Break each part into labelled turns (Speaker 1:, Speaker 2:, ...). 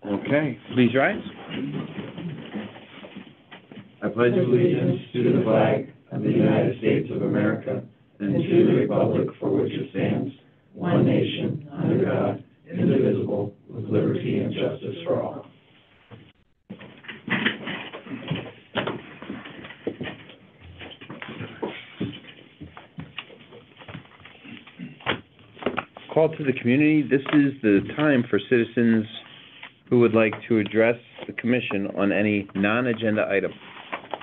Speaker 1: Okay, please rise.
Speaker 2: I pledge allegiance to the flag of the United States of America and to the republic for which it stands, one nation, under God, indivisible, with liberty and justice for all.
Speaker 1: Call to the community. This is the time for citizens who would like to address the commission on any non-agenda item.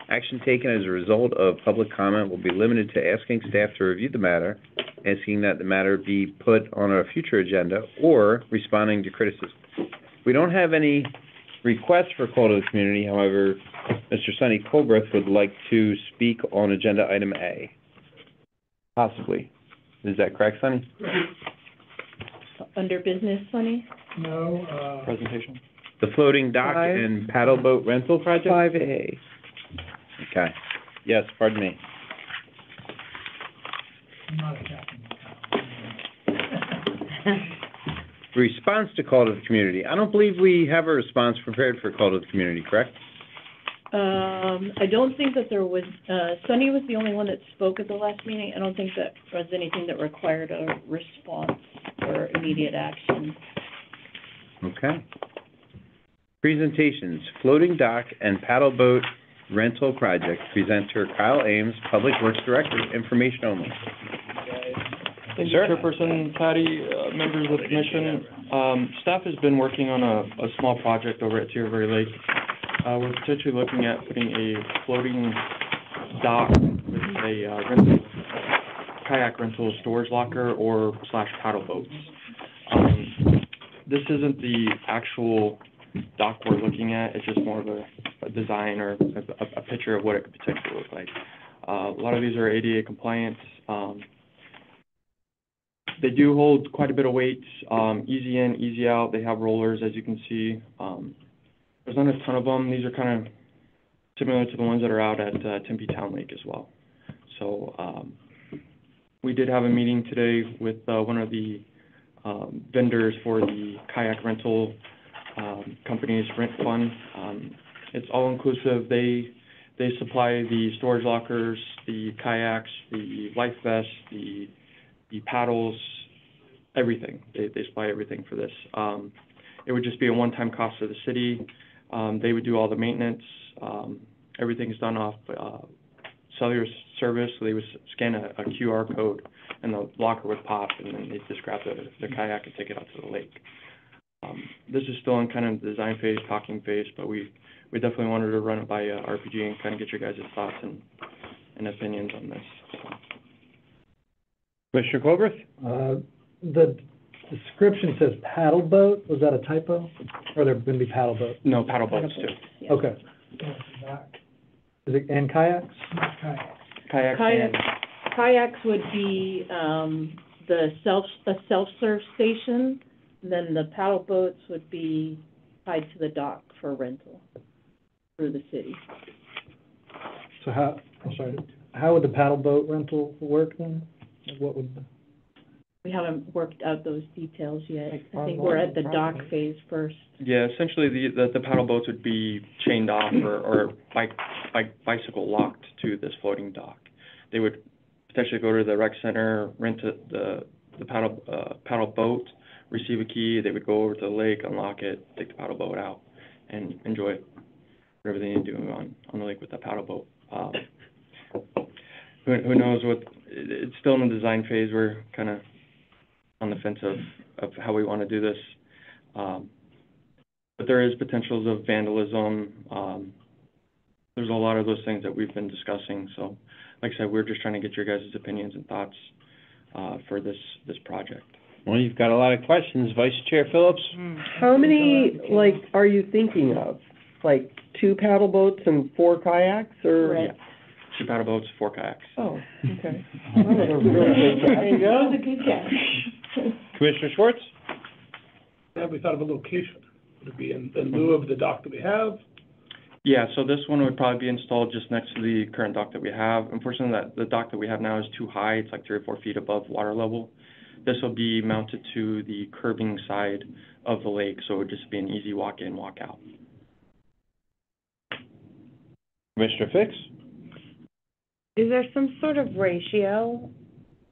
Speaker 1: Action taken as a result of public comment will be limited to asking staff to review the matter, asking that the matter be put on a future agenda, or responding to criticism. We don't have any requests for call to the community. However, Mr. Sonny Colbreth would like to speak on agenda item A. Possibly. Is that correct, Sonny?
Speaker 3: Under business, Sonny?
Speaker 4: No,
Speaker 1: Presentation. The floating dock
Speaker 4: 5.
Speaker 1: and paddle boat rental project?
Speaker 4: 5A.
Speaker 1: Okay. Yes, pardon me.
Speaker 4: I'm not a captain.
Speaker 1: Response to call to the community. I don't believe we have a response prepared for call to the community, correct?
Speaker 3: I don't think that there was, Sonny was the only one that spoke at the last meeting. I don't think that there was anything that required a response or immediate action.
Speaker 1: Okay. Presentations, floating dock and paddle boat rental project. Presenter Kyle Ames, Public Works Director, information only.
Speaker 5: Thank you,
Speaker 1: Sure.
Speaker 5: Chairperson Patty, members of the commission. Staff has been working on a small project over at Tiervary Lake. We're potentially looking at putting a floating dock with a kayak rental storage locker or / paddle boats. This isn't the actual dock we're looking at. It's just more of a design or a picture of what it could potentially look like. A lot of these are ADA compliant. They do hold quite a bit of weight, easy in, easy out. They have rollers, as you can see. There's not a ton of them. These are kind of similar to the ones that are out at Tempe Town Lake as well. So we did have a meeting today with one of the vendors for the kayak rental company's rent fund. It's all inclusive. They supply the storage lockers, the kayaks, the life vests, the paddles, everything. They supply everything for this. It would just be a one-time cost to the city. They would do all the maintenance. Everything's done off cellular service. So they would scan a QR code, and the locker would pop, and then they'd just grab the kayak and take it out to the lake. This is still in kind of the design phase, talking phase, but we definitely wanted to run it by RPG and kind of get your guys' thoughts and opinions on this. So.
Speaker 1: Commissioner Colbreth?
Speaker 6: The description says paddle boat. Was that a typo? Or there going to be paddle boat?
Speaker 5: No, paddle boats too.
Speaker 3: Yeah.
Speaker 6: Okay. Is it, and kayaks?
Speaker 5: Kayaks.
Speaker 3: Kayaks would be a self-serve station. And then the paddle boats would be tied to the dock for rental through the city.
Speaker 6: So how would the paddle boat rental work then? What would
Speaker 3: We haven't worked out those details yet. I think we're at the dock phase first.
Speaker 5: Yeah, essentially the paddle boats would be chained off or bicycle locked to this floating dock. They would potentially go to the rec center, rent the paddle boat, receive a key. They would go over to the lake, unlock it, take the paddle boat out, and enjoy whatever they need to do on the lake with the paddle boat. Who knows what? It's still in the design phase. We're kind of on the fence of how we want to do this. But there is potentials of vandalism. There's a lot of those things that we've been discussing. So, like I said, we're just trying to get your guys' opinions and thoughts for this project.
Speaker 1: Well, you've got a lot of questions. Vice Chair Phillips?
Speaker 4: How many, are you thinking of? 2 paddle boats and 4 kayaks, or?
Speaker 3: Right.
Speaker 5: Yeah. 2 paddle boats, 4 kayaks.
Speaker 4: Oh, okay. There you go.
Speaker 3: That was a good guess.
Speaker 1: Commissioner Schwartz?
Speaker 7: Have we thought of a location? Would it be in lieu of the dock that we have?
Speaker 5: Yeah, so this one would probably be installed just next to the current dock that we have. Unfortunately, the dock that we have now is too high. It's like 3 or 4 feet above water level. This will be mounted to the curbing side of the lake, so it would just be an easy walk in, walk out.
Speaker 1: Commissioner Fix?
Speaker 8: Is there some sort of ratio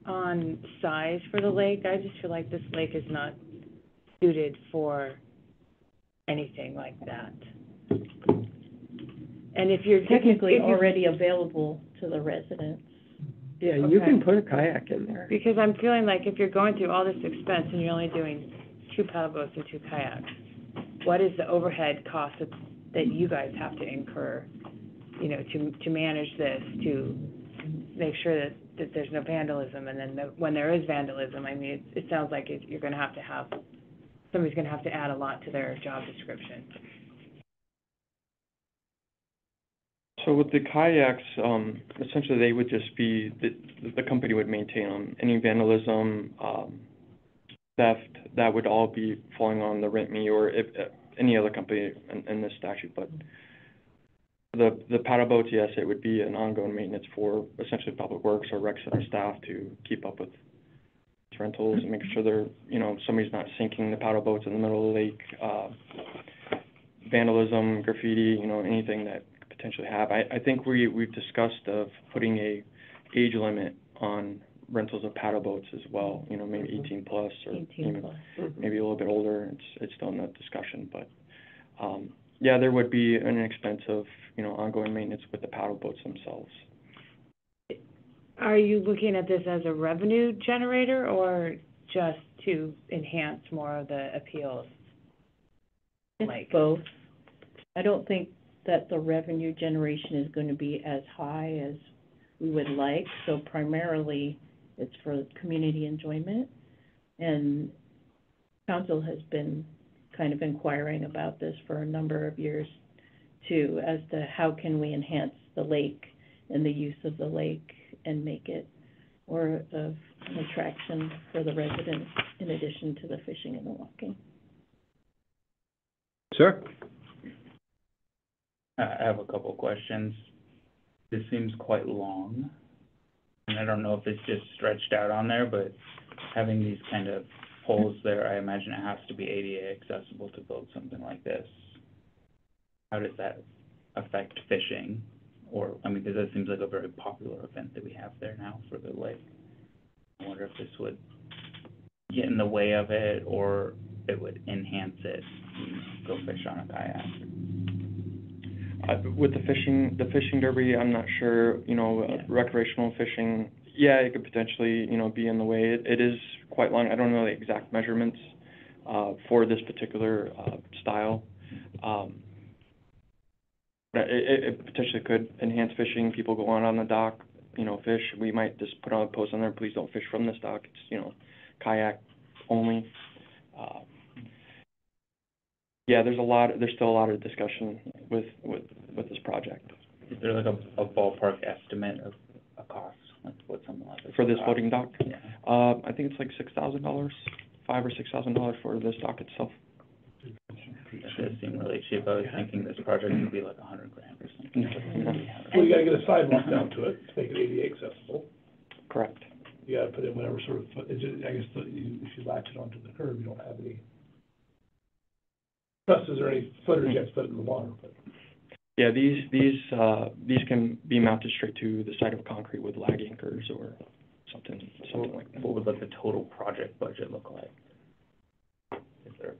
Speaker 8: on size for the lake? I just feel like this lake is not suited for anything like that. And if you're
Speaker 3: Technically
Speaker 8: if you-
Speaker 3: already available to the residents.
Speaker 4: Yeah, you
Speaker 8: Okay.
Speaker 4: can put a kayak in there.
Speaker 8: Because I'm feeling like if you're going through all this expense and you're only doing 2 paddle boats and 2 kayaks, what is the overhead cost that you guys have to incur, you know, to manage this, to make sure that there's no vandalism, and then when there is vandalism, I mean, it sounds like you're gonna have to somebody's gonna have to add a lot to their job description.
Speaker 5: So with the kayaks, essentially they would just be, the company would maintain them. Any vandalism, theft, that would all be falling on the rent me or if, any other company in this statute. But the paddle boats, yes, it would be an ongoing maintenance for essentially Public Works or rec center staff to keep up with rentals and make sure they're, you know, somebody's not sinking the paddle boats in the middle of the lake. Vandalism, graffiti, you know, anything that potentially have. I think we've discussed of putting a age limit on rentals of paddle boats as well, you know, maybe 18 plus or
Speaker 3: 18
Speaker 5: even
Speaker 3: plus.
Speaker 5: maybe a little bit older. It's still in that discussion, but yeah, there would be an expense of, you know, ongoing maintenance with the paddle boats themselves.
Speaker 8: Are you looking at this as a revenue generator or just to enhance more of the appeals?
Speaker 3: It's both. I don't think that the revenue generation is going to be as high as we would like, so primarily it's for community enjoyment. And council has been kind of inquiring about this for a number of years too, as to how can we enhance the lake and the use of the lake and make it more of an attraction for the residents in addition to the fishing and the walking.
Speaker 1: Sir?
Speaker 9: I have a couple questions. This seems quite long, and I don't know if it's just stretched out on there, but having these kind of poles there, I imagine it has to be ADA accessible to build something like this. How does that affect fishing? Or, I mean, because that seems like a very popular event that we have there now for the lake. I wonder if this would get in the way of it, or it would enhance it, you know, go fish on a kayak.
Speaker 5: With the fishing derby, I'm not sure, you know, recreational fishing, yeah, it could potentially, you know, be in the way. It is quite long. I don't know the exact measurements for this particular style. But it potentially could enhance fishing. People go on the dock, you know, fish. We might just put on a post on there, please don't fish from this dock. It's, you know, kayak only. Yeah, there's still a lot of discussion with this project.
Speaker 9: Is there like a ballpark estimate of a cost, like what something like this
Speaker 5: For this
Speaker 9: would cost?
Speaker 5: floating dock?
Speaker 9: Yeah.
Speaker 5: I think it's like $6,000, $5,000 or $6,000 for this dock itself.
Speaker 9: That does seem really cheap. I was thinking this project would be like $100,000 or something.
Speaker 7: Well, you gotta get a sidewalk down to it to make it ADA accessible.
Speaker 5: Correct.
Speaker 7: You gotta put in whatever sort of, I guess, if you latch it onto the curb, you don't have any trusses or any footers you have to put it in the water, but.
Speaker 5: Yeah, these can be mounted straight to the side of concrete with lag anchors or something like that.
Speaker 9: What would like the total project budget look like? Is there,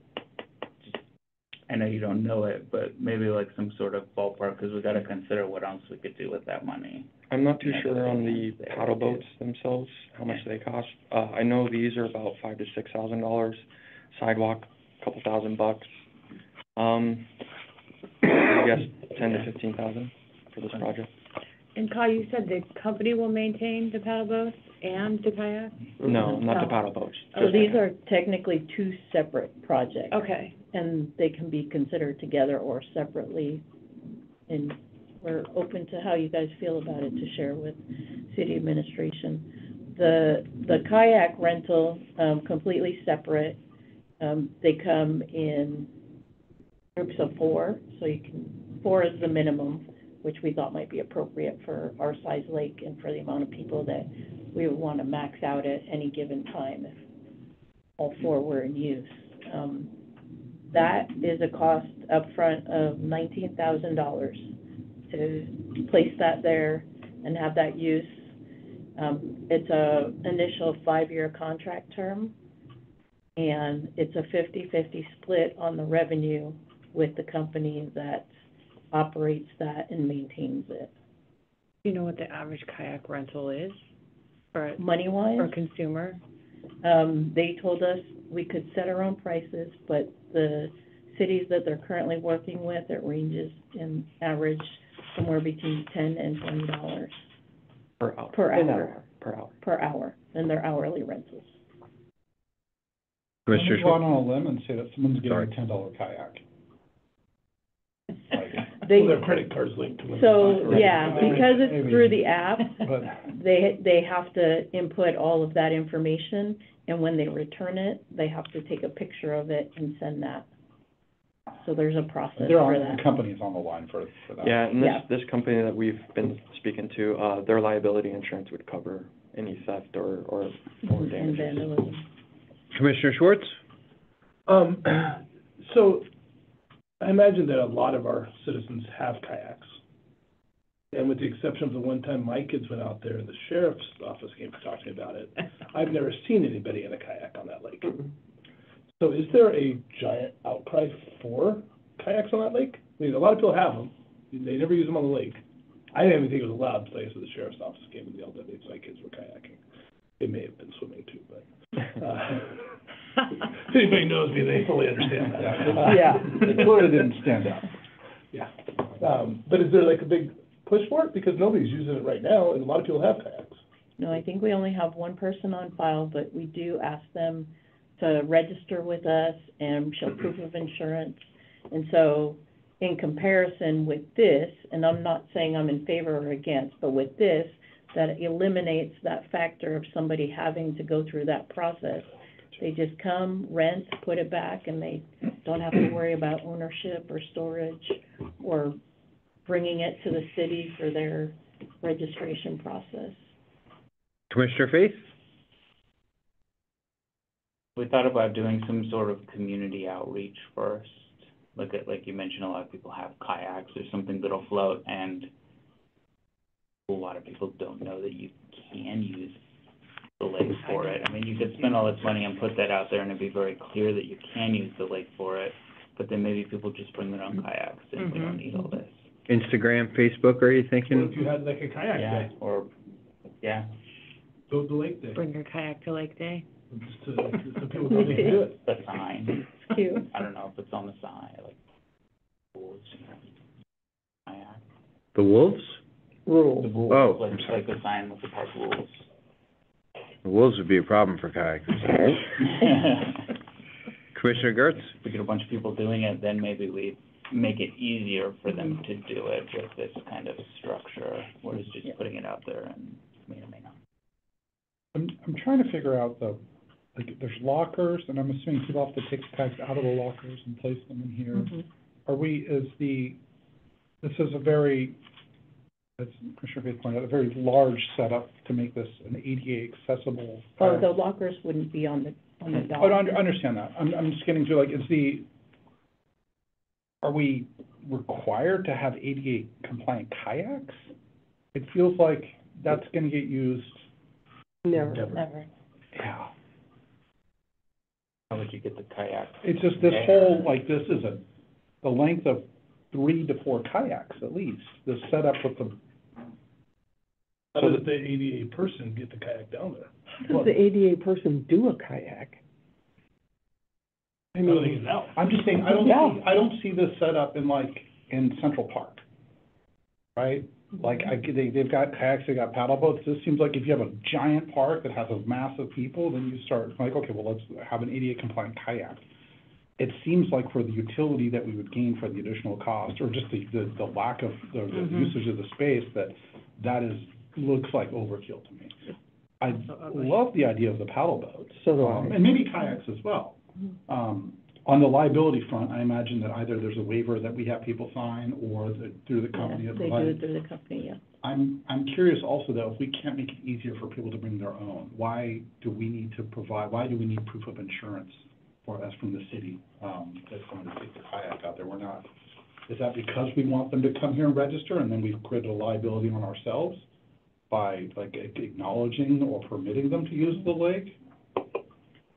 Speaker 9: I know you don't know it, but maybe like some sort of ballpark, because we gotta consider what else we could do with that money.
Speaker 5: I'm not too
Speaker 9: Yeah,
Speaker 5: sure on the
Speaker 9: there
Speaker 5: paddle
Speaker 9: too.
Speaker 5: boats themselves, how much they cost. I know these are about $5,000 to $6,000. Sidewalk, a couple $1,000. I guess 10 to 15,000 for this project.
Speaker 8: And Kyle, you said the company will maintain the paddle boats and the kayak?
Speaker 5: No, not the
Speaker 3: No.
Speaker 5: paddle boats.
Speaker 3: So
Speaker 5: just
Speaker 3: these
Speaker 5: kayak.
Speaker 3: are technically two separate projects.
Speaker 8: Okay.
Speaker 3: And they can be considered together or separately. And we're open to how you guys feel about it to share with city administration. The kayak rental, completely separate. They come in groups of 4, so 4 is the minimum, which we thought might be appropriate for our size lake and for the amount of people that we would want to max out at any given time. all four were in use. That is a cost upfront of $19,000 to place that there and have that use. It's a initial 5-year contract term, and it's a 50-50 split on the revenue with the company that operates that and maintains it.
Speaker 8: Do you know what the average kayak rental is for
Speaker 3: Money-wise,
Speaker 8: consumer?
Speaker 3: they told us we could set our own prices, but the cities that they're currently working with, it ranges in average somewhere between $10 and $20
Speaker 5: Per hour.
Speaker 3: per
Speaker 4: An
Speaker 3: hour.
Speaker 4: hour.
Speaker 5: Per hour.
Speaker 3: Per hour, and they're hourly rentals.
Speaker 1: Commissioner
Speaker 6: Let me go out
Speaker 1: Schwartz?
Speaker 6: on a limb and say that someone's getting
Speaker 1: Sorry.
Speaker 6: a $10 kayak.
Speaker 3: They,
Speaker 7: Well, their credit card's linked to it.
Speaker 3: so, yeah, because it's
Speaker 6: Maybe.
Speaker 3: through the app,
Speaker 6: But
Speaker 3: they have to input all of that information, and when they return it, they have to take a picture of it and send that. So there's a process
Speaker 6: there
Speaker 3: for
Speaker 6: aren't
Speaker 3: that.
Speaker 6: companies on the line for that.
Speaker 5: Yeah, and
Speaker 3: Yeah.
Speaker 5: this company that we've been speaking to, their liability insurance would cover any theft or
Speaker 3: And
Speaker 5: damages.
Speaker 3: vandalism.
Speaker 1: Commissioner Schwartz?
Speaker 7: So, I imagine that a lot of our citizens have kayaks. And with the exception of the one time my kids went out there and the sheriff's office came talking about it, I've never seen anybody in a kayak on that lake. So is there a giant outcry for kayaks on that lake? I mean, a lot of people have them, they never use them on the lake. I didn't even think it was allowed until the sheriff's office came and yelled at me, so my kids were kayaking. They may have been swimming too, but, if anybody knows me, they fully understand that.
Speaker 4: Yeah.
Speaker 6: It clearly didn't stand out.
Speaker 7: Yeah. But is there like a big push for it? Because nobody's using it right now, and a lot of people have kayaks.
Speaker 3: No, I think we only have one person on file, but we do ask them to register with us and show proof of insurance. And so, in comparison with this, and I'm not saying I'm in favor or against, but with this, that eliminates that factor of somebody having to go through that process. They just come, rent, put it back, and they don't have to worry about ownership or storage or bringing it to the city for their registration process.
Speaker 1: Commissioner Faith?
Speaker 9: We thought about doing some sort of community outreach first. Like you mentioned, a lot of people have kayaks or something that'll float, and a lot of people don't know that you can use the lake for it. I mean, you could spend all this money and put that out there, and it'd be very clear that you can use the lake for it, but then maybe people just bring their own kayaks, and we don't need all this.
Speaker 1: Instagram, Facebook, are you
Speaker 7: What
Speaker 1: thinking?
Speaker 7: if you had like a kayak
Speaker 9: Yeah,
Speaker 7: day,
Speaker 9: or, yeah.
Speaker 7: go to the lake day,
Speaker 8: Bring your kayak to Lake Day?
Speaker 7: just to, so people know they can do it.
Speaker 9: The sign,
Speaker 3: It's cute.
Speaker 9: I don't know if it's on the sign, like, rules, kayak.
Speaker 1: The Wolves?
Speaker 4: Rules.
Speaker 9: The rules,
Speaker 1: Oh,
Speaker 9: like,
Speaker 1: I'm sorry.
Speaker 9: like the sign with the park rules.
Speaker 1: The Wolves would be a problem for kayakers. Commissioner Gertz?
Speaker 9: If we get a bunch of people doing it, then maybe we make it easier for them to do it with this kind of structure, whereas just putting it out there and may or may not.
Speaker 6: I'm trying to figure out there's lockers, and I'm assuming people have to take the kayaks out of the lockers and place them in here. This is a very, as Commissioner Faith pointed out, a very large setup to make this an ADA accessible.
Speaker 3: Oh, the lockers wouldn't be on the dock.
Speaker 6: I understand that. I'm just getting to are we required to have ADA compliant kayaks? It feels like that's gonna get used,
Speaker 4: Never.
Speaker 3: Never.
Speaker 6: yeah.
Speaker 9: How would you get the kayak?
Speaker 6: It's just this whole, this is the length of 3 to 4 kayaks at least, the setup with the.
Speaker 7: How does the ADA person get the kayak down there?
Speaker 4: How does the ADA person do a kayak? I
Speaker 7: How do they
Speaker 4: mean,
Speaker 7: get it out?
Speaker 6: I'm just saying, I don't see this setup in Central Park, right? They've got kayaks, they've got paddle boats. This seems like if you have a giant park that has a mass of people, then you start okay, well, let's have an ADA compliant kayak. It seems like for the utility that we would gain for the additional cost, or just the lack of the usage of the space, looks like overkill to me. I love the idea of the paddle boats.
Speaker 4: So do I.
Speaker 6: And maybe kayaks as well. On the liability front, I imagine that either there's a waiver that we have people sign, or through the company
Speaker 3: Yeah,
Speaker 6: that
Speaker 3: they do
Speaker 6: provides.
Speaker 3: it through the company, yeah.
Speaker 6: I'm curious also, though, if we can't make it easier for people to bring their own, why do we need proof of insurance for us from the city, that's going to take the kayak out there? Is that because we want them to come here and register, and then we've created a liability on ourselves by, like, acknowledging or permitting them to use the lake?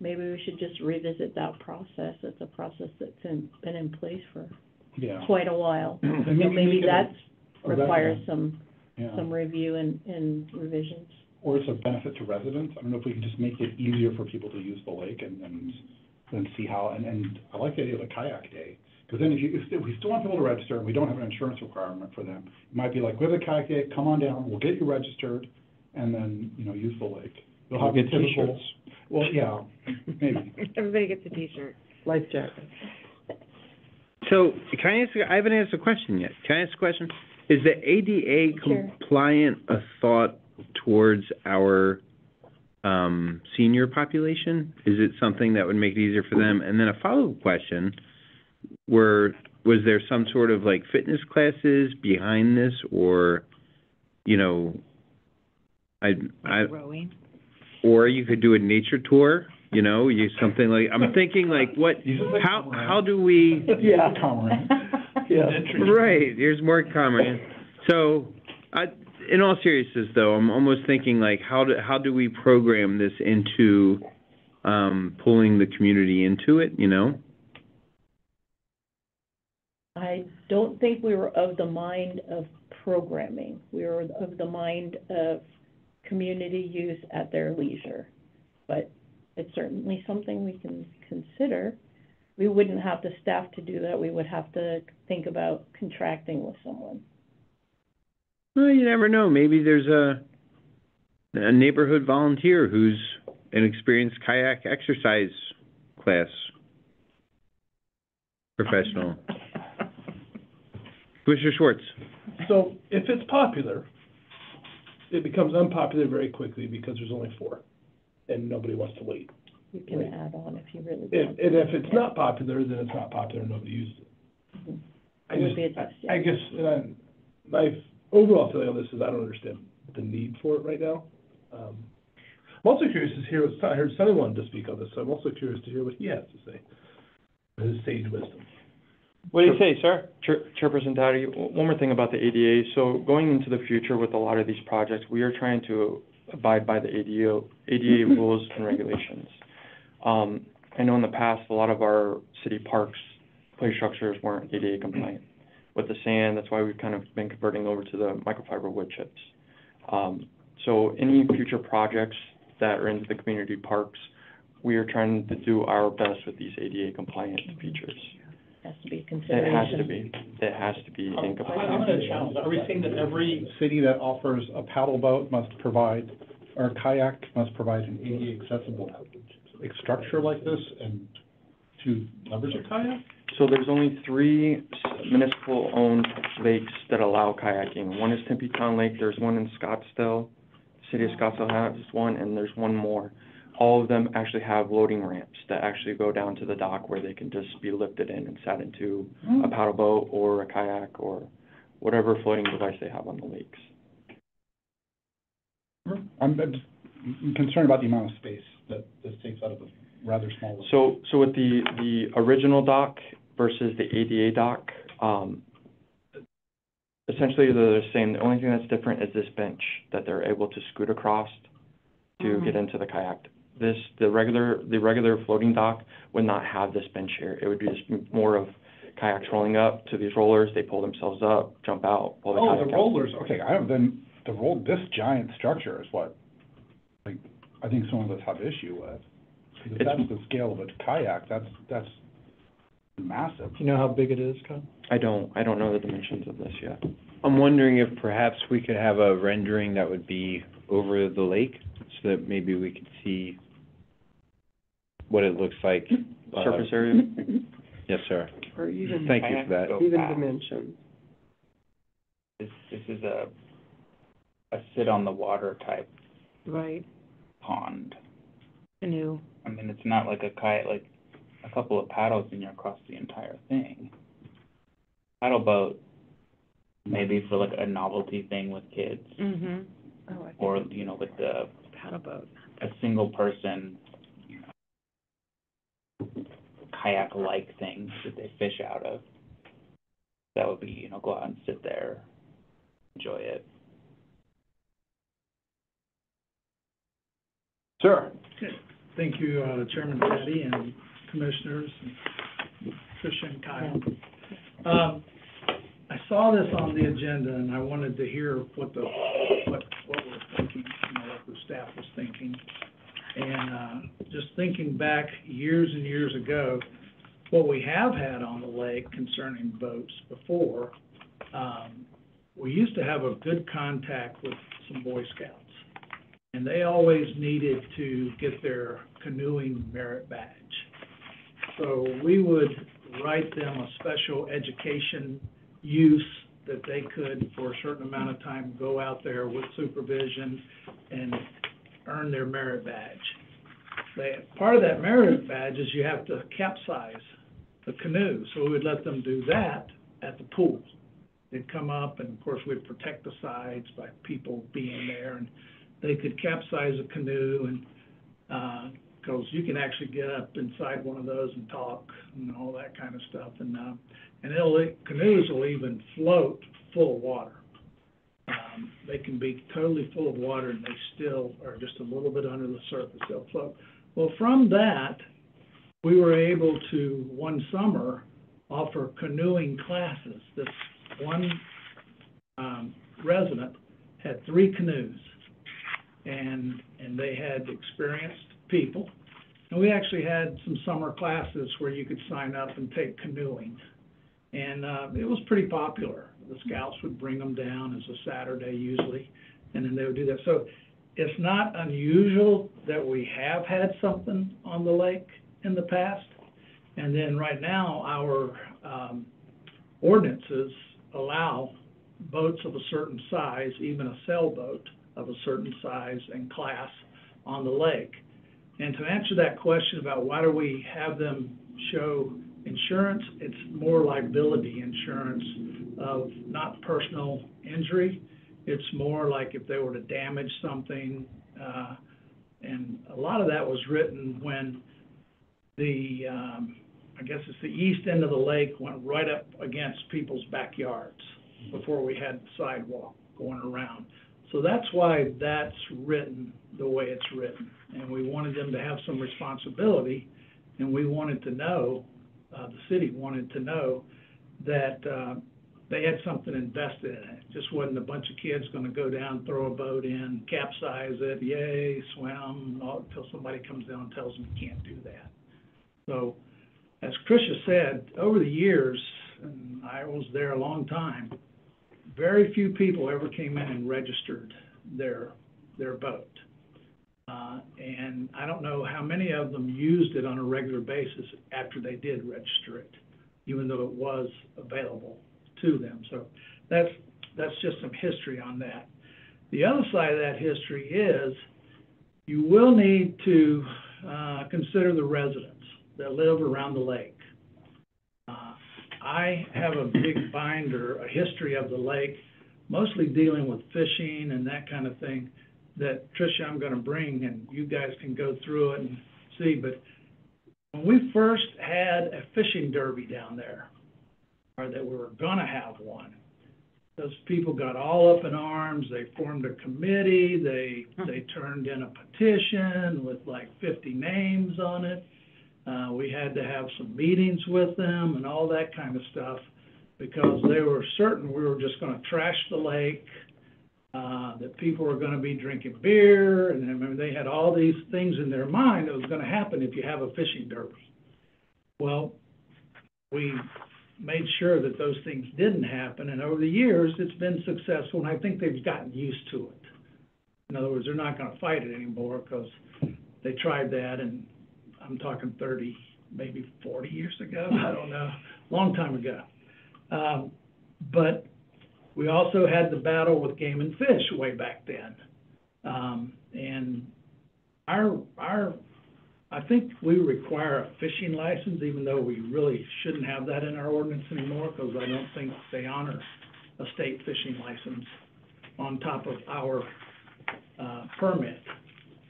Speaker 3: Maybe we should just revisit that process. It's a process that's been in place for
Speaker 6: Yeah.
Speaker 3: quite a while.
Speaker 6: And
Speaker 3: So
Speaker 6: maybe
Speaker 3: maybe
Speaker 6: make it
Speaker 3: that's
Speaker 6: a
Speaker 3: requires
Speaker 6: resident. Yeah.
Speaker 3: some review and revisions.
Speaker 6: Or it's a benefit to residents. I don't know if we can just make it easier for people to use the lake and then see how, and I like the idea of a kayak day. Because then if we still want people to register and we don't have an insurance requirement for them, it might be like, we have a kayak day, come on down, we'll get you registered, and then, use the lake. You'll have
Speaker 1: We'll
Speaker 6: your
Speaker 1: get
Speaker 6: typical.
Speaker 1: t-shirts.
Speaker 6: Well, yeah, maybe.
Speaker 8: Everybody gets a T-shirt.
Speaker 4: Life jacket.
Speaker 1: So, can I ask, I haven't asked a question yet. Can I ask a question? Is the ADA
Speaker 3: Sure.
Speaker 1: compliant a thought towards our, senior population? Is it something that would make it easier for them? And then a follow-up question, was there some sort of like fitness classes behind this, or,
Speaker 8: Rowing.
Speaker 1: or you could do a nature tour, something like, I'm thinking like, how do we?
Speaker 4: Yeah. Yeah.
Speaker 1: Right, there's more coming. So, in all seriousness though, I'm almost thinking like, how do we program this into, pulling the community into it,
Speaker 3: I don't think we were of the mind of programming. We were of the mind of community use at their leisure. But it's certainly something we can consider. We wouldn't have the staff to do that. We would have to think about contracting with someone.
Speaker 1: Well, you never know, maybe there's a neighborhood volunteer who's an experienced kayak exercise class professional. Commissioner Schwartz.
Speaker 7: So if it's popular, it becomes unpopular very quickly because there's only 4, and nobody wants to wait.
Speaker 3: You can add on if you really
Speaker 7: And
Speaker 3: want.
Speaker 7: if it's not popular, then it's not popular, and nobody uses it.
Speaker 3: It would be a test, yeah.
Speaker 7: I guess, my overall feeling on this is I don't understand the need for it right now. I'm also curious to hear I heard Sonny wanted to speak on this, so I'm also curious to hear what he has to say, his sage wisdom.
Speaker 1: What do you say, sir?
Speaker 5: Chairperson Dowdy, one more thing about the ADA. So going into the future with a lot of these projects, we are trying to abide by the ADA rules and regulations. I know in the past, a lot of our city parks, play structures weren't ADA compliant. With the sand, that's why we've kind of been converting over to the microfiber wood chips. So any future projects that are into the community parks, we are trying to do our best with these ADA compliant features.
Speaker 3: Has to be a
Speaker 5: It
Speaker 3: consideration.
Speaker 5: has to be. It has to be in
Speaker 6: I'm
Speaker 5: compliance.
Speaker 6: gonna challenge that. Are we saying that every city that offers a paddle boat must provide, or a kayak must provide an ADA accessible structure like this and to leverage a kayak?
Speaker 5: So there's only 3 municipal-owned lakes that allow kayaking. One is Tempe Town Lake, there's one in Scottsdale, the city of Scottsdale has one, and there's one more. All of them actually have loading ramps that actually go down to the dock where they can just be lifted in and sat into a paddle boat or a kayak or whatever floating device they have on the lakes.
Speaker 6: I'm concerned about the amount of space that this takes out of a rather small lake.
Speaker 5: So with the original dock versus the ADA dock, essentially they're the same. The only thing that's different is this bench that they're able to scoot across to get into the kayak. The regular floating dock would not have this bench here. It would be just more of kayaks rolling up to these rollers. They pull themselves up, jump out, pull the kayak
Speaker 6: Oh, the
Speaker 5: out.
Speaker 6: rollers, okay, this giant structure is what, like, I think some of us have issue with. Because if that's the scale of a kayak, that's massive.
Speaker 7: Do you know how big it is, Kyle?
Speaker 5: I don't know the dimensions of this yet.
Speaker 1: I'm wondering if perhaps we could have a rendering that would be over the lake, so that maybe we could see what it looks like.
Speaker 5: Surface area?
Speaker 1: Yes, sir.
Speaker 4: Or even,
Speaker 1: Thank you for that.
Speaker 4: even dimensions.
Speaker 9: This is a sit on the water type
Speaker 8: Right,
Speaker 9: pond.
Speaker 8: canoe.
Speaker 9: I mean, it's not like a kayak, like, a couple of paddles and you're across the entire thing. Paddle boat, maybe for like a novelty thing with kids,
Speaker 8: Mhm. Oh, I
Speaker 9: or, you know, with the,
Speaker 8: paddle boat.
Speaker 9: a single person, you know, kayak-like thing that they fish out of. That would be, you know, go out and sit there, enjoy it.
Speaker 6: Sure.
Speaker 2: Thank you, Chairman Patty and Commissioners, and Tricia and Kyle. I saw this on the agenda, and I wanted to hear what we're thinking, you know, what the staff was thinking. And, just thinking back years and years ago, what we have had on the lake concerning boats before, we used to have a good contact with some Boy Scouts. And they always needed to get their canoeing merit badge. So we would write them a special education use that they could, for a certain amount of time, go out there with supervision and earn their merit badge. Part of that merit badge is you have to capsize the canoe, so we would let them do that at the pool. They'd come up, and of course, we'd protect the sides by people being there, and they could capsize a canoe, and, because you can actually get up inside one of those and talk and all that kind of stuff, and canoes will even float full of water. They can be totally full of water, and they still are just a little bit under the surface, they'll float. Well, from that, we were able to, one summer, offer canoeing classes. This one resident had 3 canoes, and they had experienced people. And we actually had some summer classes where you could sign up and take canoeing. And it was pretty popular. The Scouts would bring them down as a Saturday usually, and then they would do that. So it's not unusual that we have had something on the lake in the past. And then right now, our ordinances allow boats of a certain size, even a sailboat of a certain size and class on the lake. And to answer that question about why do we have them show insurance, it's more liability insurance of not personal injury. It's more like if they were to damage something, and a lot of that was written when the, I guess it's the east end of the lake went right up against people's backyards before we had the sidewalk going around. So that's why that's written the way it's written. And we wanted them to have some responsibility, and we wanted to know, the city wanted to know that they had something invested in it. It just wasn't a bunch of kids gonna go down, throw a boat in, capsize it, yay, swim, until somebody comes down and tells them you can't do that. So, as Tricia said, over the years, and I was there a long time, very few people ever came in and registered their boat. And I don't know how many of them used it on a regular basis after they did register it, even though it was available to them. So that's just some history on that. The other side of that history is you will need to consider the residents that live around the lake. I have a big binder, a history of the lake, mostly dealing with fishing and that kind of thing, that Tricia, I'm gonna bring, and you guys can go through it and see. But when we first had a fishing derby down there, or that we were gonna have one, those people got all up in arms. They formed a committee. They turned in a petition with like 50 names on it. We had to have some meetings with them and all that kind of stuff, because they were certain we were just gonna trash the lake, that people were gonna be drinking beer, and I mean, they had all these things in their mind that was gonna happen if you have a fishing derby. Well, we made sure that those things didn't happen, and over the years, it's been successful, and I think they've gotten used to it. In other words, they're not gonna fight it anymore, because they tried that, and I'm talking 30, maybe 40 years ago, I don't know, long time ago. But we also had the battle with Game and Fish way back then. And our
Speaker 7: I think we require a fishing license, even though we really shouldn't have that in our ordinance anymore, because I don't think they honor a state fishing license on top of our, permit.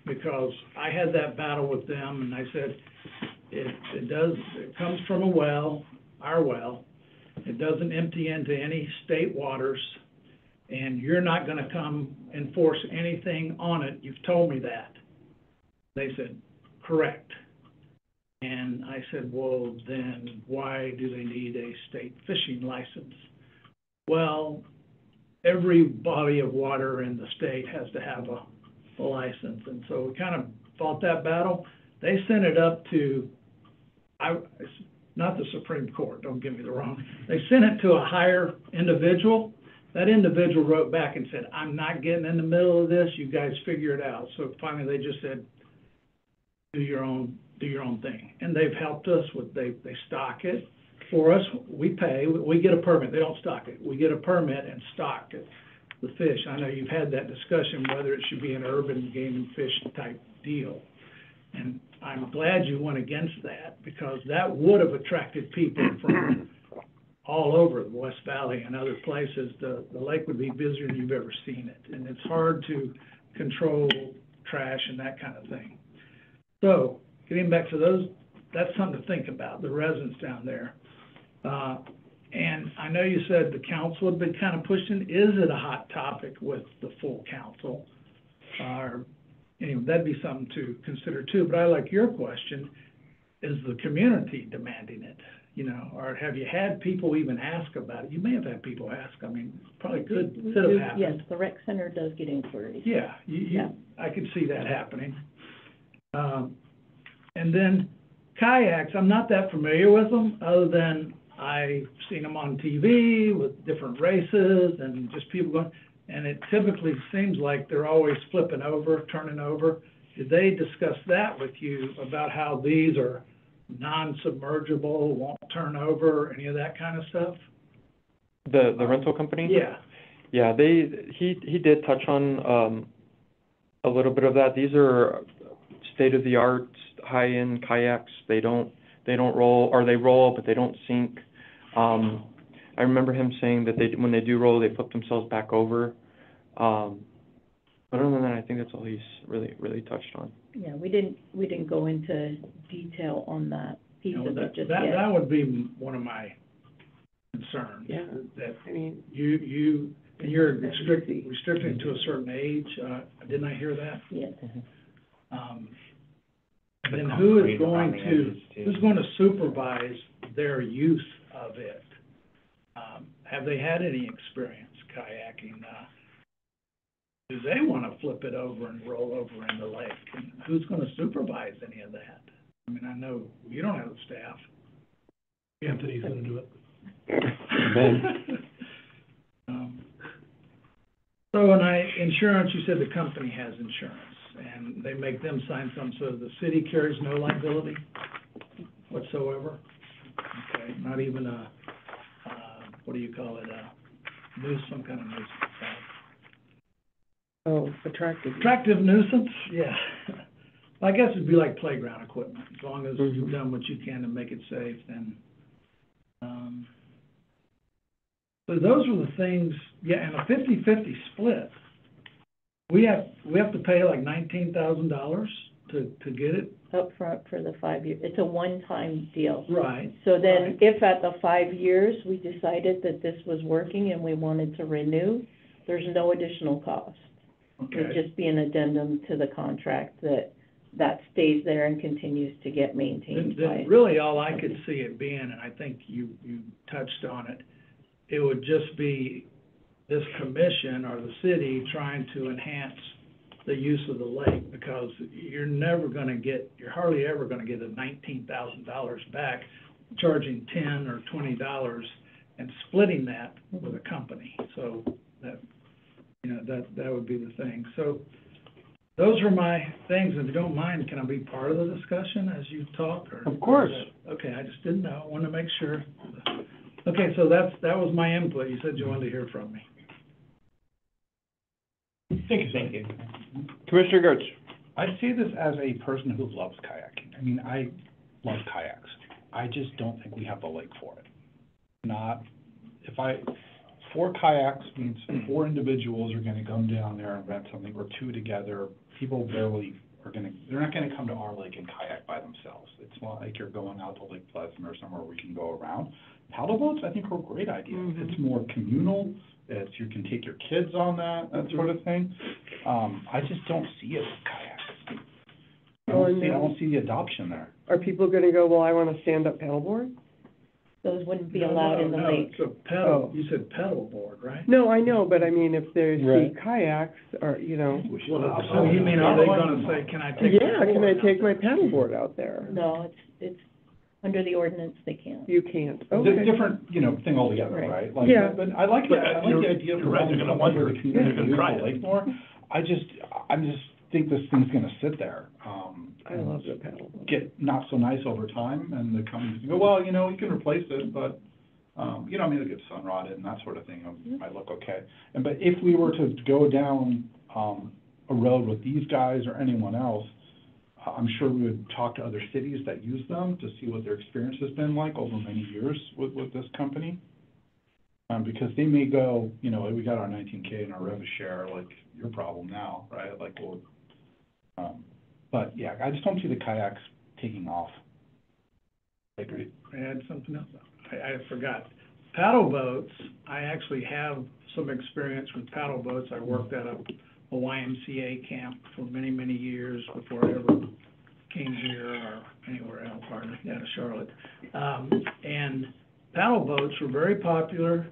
Speaker 7: Because I had that battle with them, and I said, it comes from a well, our well, it doesn't empty into any state waters, and you're not gonna come enforce anything on it, you've told me that. They said, correct. And I said, well, then why do they need a state fishing license? Well, every body of water in the state has to have a license, and so we kind of fought that battle. They sent it up to, it's not the Supreme Court, don't get me the wrong. They sent it to a higher individual. That individual wrote back and said, I'm not getting in the middle of this, you guys figure it out. So finally, they just said, do your own thing. And they've helped us with, they stock it for us, we pay, we get a permit, they don't stock it. We get a permit and stock it, the fish. I know you've had that discussion, whether it should be an urban game and fish type deal. And I'm glad you went against that, because that would have attracted people from all over the West Valley and other places. The lake would be busier than you've ever seen it, and it's hard to control trash and that kind of thing. So, getting back to those, that's something to think about, the residents down there. And I know you said the council had been kind of pushing, is it a hot topic with the full council? Anyway, that'd be something to consider too, but I like your question, is the community demanding it? You know, or have you had people even ask about it? You may have had people ask, I mean, probably could have happened.
Speaker 3: Yes, the rec center does get inquiries.
Speaker 7: Yeah, I could see that happening. And then kayaks, I'm not that familiar with them, other than I've seen them on TV with different races and just people going, and it typically seems like they're always flipping over, turning over. Did they discuss that with you about how these are non-submergible, won't turn over, any of that kind of stuff?
Speaker 5: The rental company?
Speaker 7: Yeah.
Speaker 5: Yeah, he did touch on, a little bit of that. These are state-of-the-art, high-end kayaks. They don't roll, or they roll, but they don't sink. I remember him saying that when they do roll, they flip themselves back over. But other than that, I think that's all he's really touched on.
Speaker 3: Yeah, we didn't go into detail on that piece of it just yet.
Speaker 7: That would be one of my concerns.
Speaker 4: Yeah,
Speaker 7: That
Speaker 4: I mean,
Speaker 7: you're restricting to a certain age, didn't I hear that?
Speaker 3: Yes.
Speaker 7: Then who's going to supervise their use of it? Have they had any experience kayaking? Do they want to flip it over and roll over in the lake? And who's going to supervise any of that? I mean, I know you don't have the staff.
Speaker 6: Anthony's gonna do it.
Speaker 7: So, insurance, you said the company has insurance, and they make them sign something, so the city carries no liability whatsoever? Okay, not even what do you call it, some kind of nuisance? Attractive nuisance, yeah. I guess it'd be like playground equipment, as long as you've done what you can to make it safe, then, so those were the things, yeah, and a 50-50 split. We have to pay like $19,000 to get it?
Speaker 3: Up front for the 5 years. It's a one-time deal.
Speaker 7: Right.
Speaker 3: So then, if at the 5 years, we decided that this was working and we wanted to renew, there's no additional cost.
Speaker 7: Okay.
Speaker 3: It'd just be an addendum to the contract that stays there and continues to get maintained by.
Speaker 7: Then really, all I could see it being, and I think you touched on it, it would just be this commission or the city trying to enhance the use of the lake, because you're hardly ever gonna get a $19,000 back, charging $10 or $20 and splitting that with a company. So that would be the thing. So those are my things, and if you don't mind, can I be part of the discussion as you talk?
Speaker 4: Of course.
Speaker 7: Okay, I just didn't know, I wanted to make sure. Okay, so that was my input, you said you wanted to hear from me.
Speaker 6: Thank you.
Speaker 5: Commissioner Gertz?
Speaker 6: I say this as a person who loves kayaking. I mean, I love kayaks. I just don't think we have the lake for it. Four kayaks means 4 individuals are gonna come down there and rent something, or 2 together. People barely they're not gonna come to our lake and kayak by themselves. It's not like you're going out to Lake Pleasant or somewhere we can go around. Paddle boats, I think, are a great idea. It's more communal. You can take your kids on that sort of thing. I just don't see it with kayaks. I don't see the adoption there.
Speaker 4: Are people gonna go, well, I want a stand-up paddleboard?
Speaker 3: Those wouldn't be allowed in the lake.
Speaker 7: No, it's a pedal, you said pedal board, right?
Speaker 4: No, I know, but I mean, if there's
Speaker 6: Right.
Speaker 4: the kayaks, or, you know.
Speaker 7: So you mean, are they gonna say, can I take?
Speaker 4: Yeah, can I take my paddleboard out there?
Speaker 3: No, it's, under the ordinance, they can't.
Speaker 4: You can't,
Speaker 6: It's a
Speaker 4: okay.
Speaker 6: different, thing altogether,
Speaker 3: Right.
Speaker 6: right? Like,
Speaker 4: Yeah.
Speaker 6: But I like the idea
Speaker 7: you're
Speaker 6: for
Speaker 7: right, they're gonna wonder,
Speaker 6: the community
Speaker 7: they're gonna
Speaker 6: to use
Speaker 7: try
Speaker 6: the
Speaker 7: it.
Speaker 6: lake more. I just think this thing's gonna sit there.
Speaker 4: I love the paddleboard.
Speaker 6: Get not so nice over time, and the companies go, well, you can replace it, but, it'll get sun rotted and that sort of thing, it might look okay. But if we were to go down, a road with these guys or anyone else, I'm sure we would talk to other cities that use them to see what their experience has been like over many years with this company. Because they may go, we got our 19K and our revenue share, like, your problem now, right? Like, but yeah, I just don't see the kayaks taking off.
Speaker 7: I agree. I had something else. I forgot. Paddle boats, I actually have some experience with paddle boats. I worked at a YMCA camp for many, many years before I ever came here or anywhere else, hardly, down to Charlotte. And paddle boats were very popular,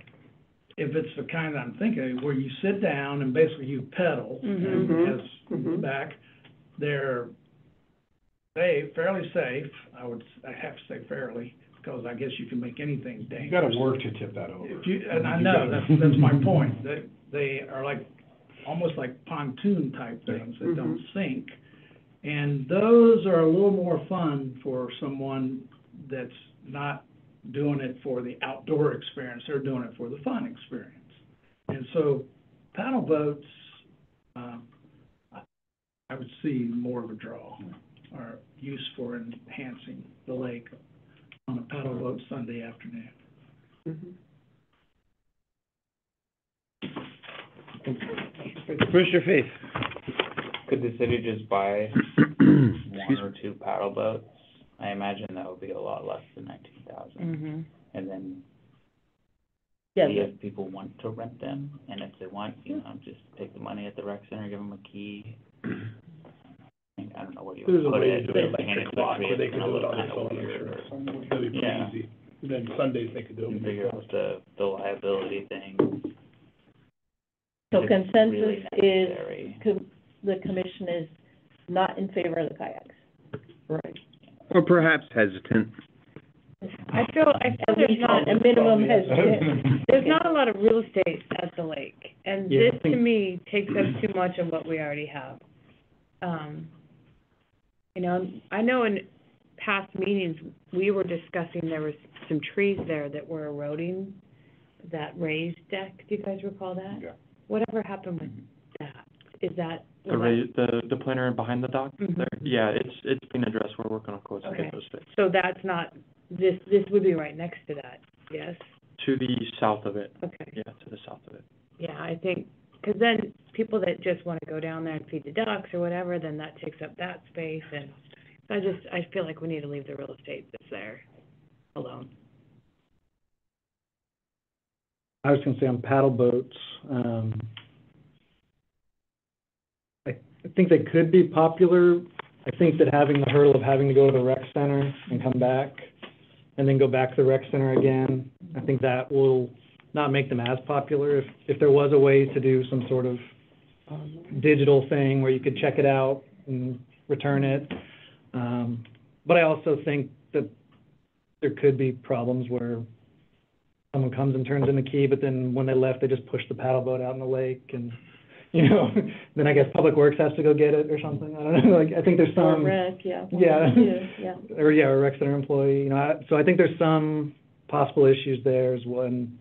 Speaker 7: if it's the kind I'm thinking of, where you sit down and basically you pedal, and as back, they're fairly safe. I have to say fairly, because I guess you can make anything dangerous.
Speaker 6: You gotta work to tip that over.
Speaker 7: And I know, that's my point. They are almost like pontoon type things that don't sink. And those are a little more fun for someone that's not doing it for the outdoor experience. They're doing it for the fun experience. And so paddle boats, I would see more of a draw, or use for enhancing the lake on a paddle boat Sunday afternoon.
Speaker 1: Commissioner Faith?
Speaker 9: Could the city just buy one or 2 paddle boats? I imagine that would be a lot less than 19,000. And then see if people want to rent them, and if they want, just take the money at the rec center, give them a key. I don't know where you
Speaker 7: There's a
Speaker 9: would put
Speaker 7: way
Speaker 9: it.
Speaker 7: to do it,
Speaker 9: but
Speaker 7: like
Speaker 9: hand
Speaker 7: a
Speaker 9: to the
Speaker 7: clock, where
Speaker 9: tree,
Speaker 7: they
Speaker 9: it's
Speaker 7: can
Speaker 9: gonna
Speaker 7: do it
Speaker 9: look
Speaker 7: on their
Speaker 9: kinda
Speaker 7: phone, I'm
Speaker 9: weird,
Speaker 7: sure.
Speaker 9: or-
Speaker 7: That'd be pretty
Speaker 9: Yeah.
Speaker 7: easy. And then Sundays they could do
Speaker 9: You
Speaker 7: it.
Speaker 9: figure out the liability thing.
Speaker 3: So
Speaker 9: If it's
Speaker 3: consensus
Speaker 9: really
Speaker 3: is,
Speaker 9: necessary.
Speaker 3: the commission is not in favor of the kayaks.
Speaker 4: Right.
Speaker 1: Or perhaps hesitant.
Speaker 8: I feel
Speaker 3: At
Speaker 8: there's
Speaker 3: least
Speaker 8: not,
Speaker 3: a minimum hesitant.
Speaker 8: there's not a lot of real estate at the lake, and
Speaker 7: Yeah, I
Speaker 8: this, to
Speaker 7: think-
Speaker 8: me, takes up too much of what we already have. I know in past meetings, we were discussing there was some trees there that were eroding that raised deck. Do you guys recall that?
Speaker 6: Yeah.
Speaker 8: Whatever happened with that? Is that?
Speaker 5: The planter behind the dock
Speaker 8: Mhm.
Speaker 5: there, yeah, it's being addressed, we're working on quotes to
Speaker 8: Okay.
Speaker 5: get those fixed.
Speaker 8: So that's not, this would be right next to that, yes?
Speaker 5: To the south of it,
Speaker 8: Okay.
Speaker 5: yeah, to the south of it.
Speaker 8: Yeah, I think, because then people that just want to go down there and feed the ducks or whatever, then that takes up that space, and I feel like we need to leave the real estate that's there alone.
Speaker 10: I was gonna say on paddle boats, I think they could be popular. I think that having the hurdle of having to go to the rec center and come back, and then go back to the rec center again, I think that will not make them as popular. If there was a way to do some sort of digital thing where you could check it out and return it. But I also think that there could be problems where someone comes and turns in the key, but then when they left, they just push the paddle boat out in the lake, and, then I guess Public Works has to go get it or something. I don't know, I think there's
Speaker 3: Or
Speaker 10: some.
Speaker 3: rec, yeah.
Speaker 10: Yeah.
Speaker 3: Yeah.
Speaker 10: Or, yeah, a rec center employee, so I think there's some possible issues there as one.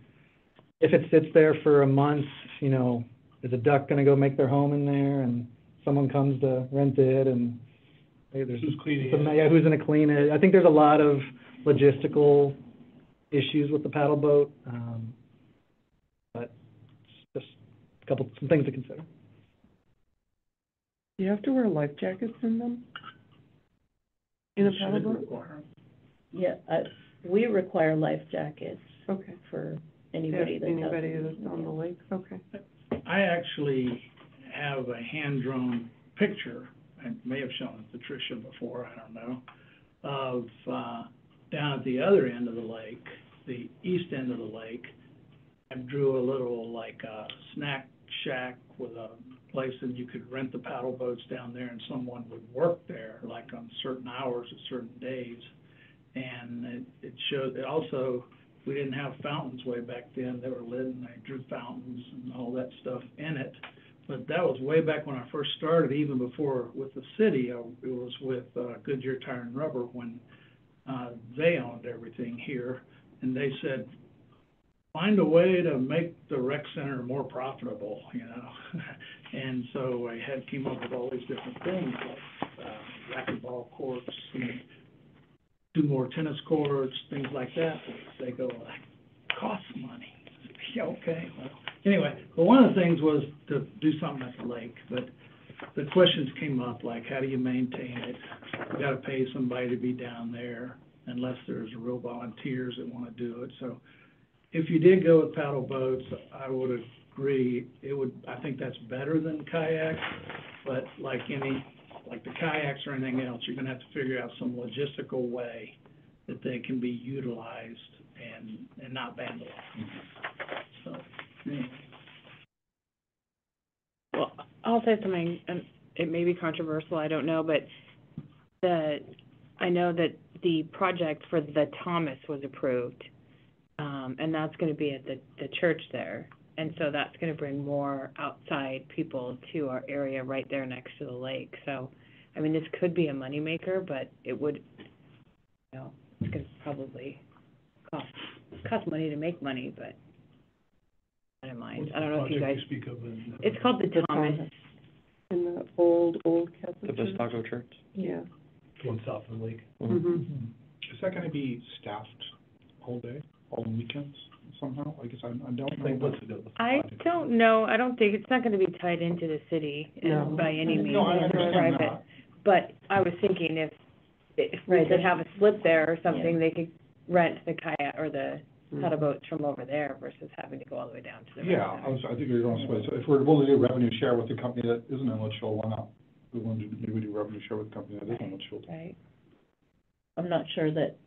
Speaker 10: If it sits there for a month, is a duck gonna go make their home in there? And someone comes to rent it and, hey, there's.
Speaker 7: Who's cleaning
Speaker 10: some-
Speaker 7: it?
Speaker 10: Yeah, who's gonna clean it? I think there's a lot of logistical issues with the paddle boat, but it's just some things to consider.
Speaker 4: Do you have to wear life jackets in them? In a paddle boat?
Speaker 3: Yeah, we require life jackets
Speaker 4: Okay.
Speaker 3: for anybody that doesn't.
Speaker 4: Anybody that's on the lake, okay.
Speaker 11: I actually have a hand-drawn picture, I may have shown it to Tricia before, I don't know, of, down at the other end of the lake, the east end of the lake. I drew a little, like, snack shack with a place that you could rent the paddle boats down there and someone would work there, like on certain hours or certain days. And it showed, it also, we didn't have fountains way back then, they were lit and I drew fountains and all that stuff in it. But that was way back when I first started, even before with the city, it was with Goodyear Tire and Rubber when they owned everything here. And they said, find a way to make the rec center more profitable, you know? And so I came up with all these different things, like racquetball courts, and do more tennis courts, things like that. They go, like, costs money. Yeah, okay, well, anyway, but one of the things was to do something at the lake, but the questions came up, like, how do you maintain it? You gotta pay somebody to be down there, unless there's real volunteers that wanna do it, so if you did go with paddle boats, I would agree, I think that's better than kayaks, but like the kayaks or anything else, you're gonna have to figure out some logistical way that they can be utilized and not vandalized. So, anyway.
Speaker 8: Well, I'll say something, and it may be controversial, I don't know, but I know that the project for the Thomas was approved, and that's gonna be at the church there. And so that's gonna bring more outside people to our area right there next to the lake. So, I mean, this could be a moneymaker, but it would, you know, it's gonna probably cost money to make money, but I don't mind. I don't know if you guys.
Speaker 7: What's the project you speak of?
Speaker 8: It's called the Thomas.
Speaker 4: In the old Catholic
Speaker 5: The
Speaker 4: church?
Speaker 5: Vistago Church.
Speaker 4: Yeah.
Speaker 7: One south of the lake.
Speaker 4: Mm-hmm.
Speaker 6: Is that gonna be staffed all day, all weekends somehow? I guess I don't know.
Speaker 8: I don't know. I don't think, it's not gonna be tied into the city
Speaker 4: No.
Speaker 8: by any means.
Speaker 6: No, I
Speaker 8: It's
Speaker 6: understand
Speaker 8: private.
Speaker 6: that.
Speaker 8: But I was thinking if we
Speaker 3: Right,
Speaker 8: could have a slip there or something,
Speaker 3: Yeah.
Speaker 8: they could rent the kayak or the
Speaker 4: Mm-hmm.
Speaker 8: paddle boats from over there versus having to go all the way down to the rec
Speaker 6: Yeah,
Speaker 8: center.
Speaker 6: I think you're going to say, so if we're willing to do revenue share with the company that isn't in Litchfield, why not? We want to do, maybe we do revenue share with the company that is in Litchfield.
Speaker 8: Right.
Speaker 3: I'm not sure that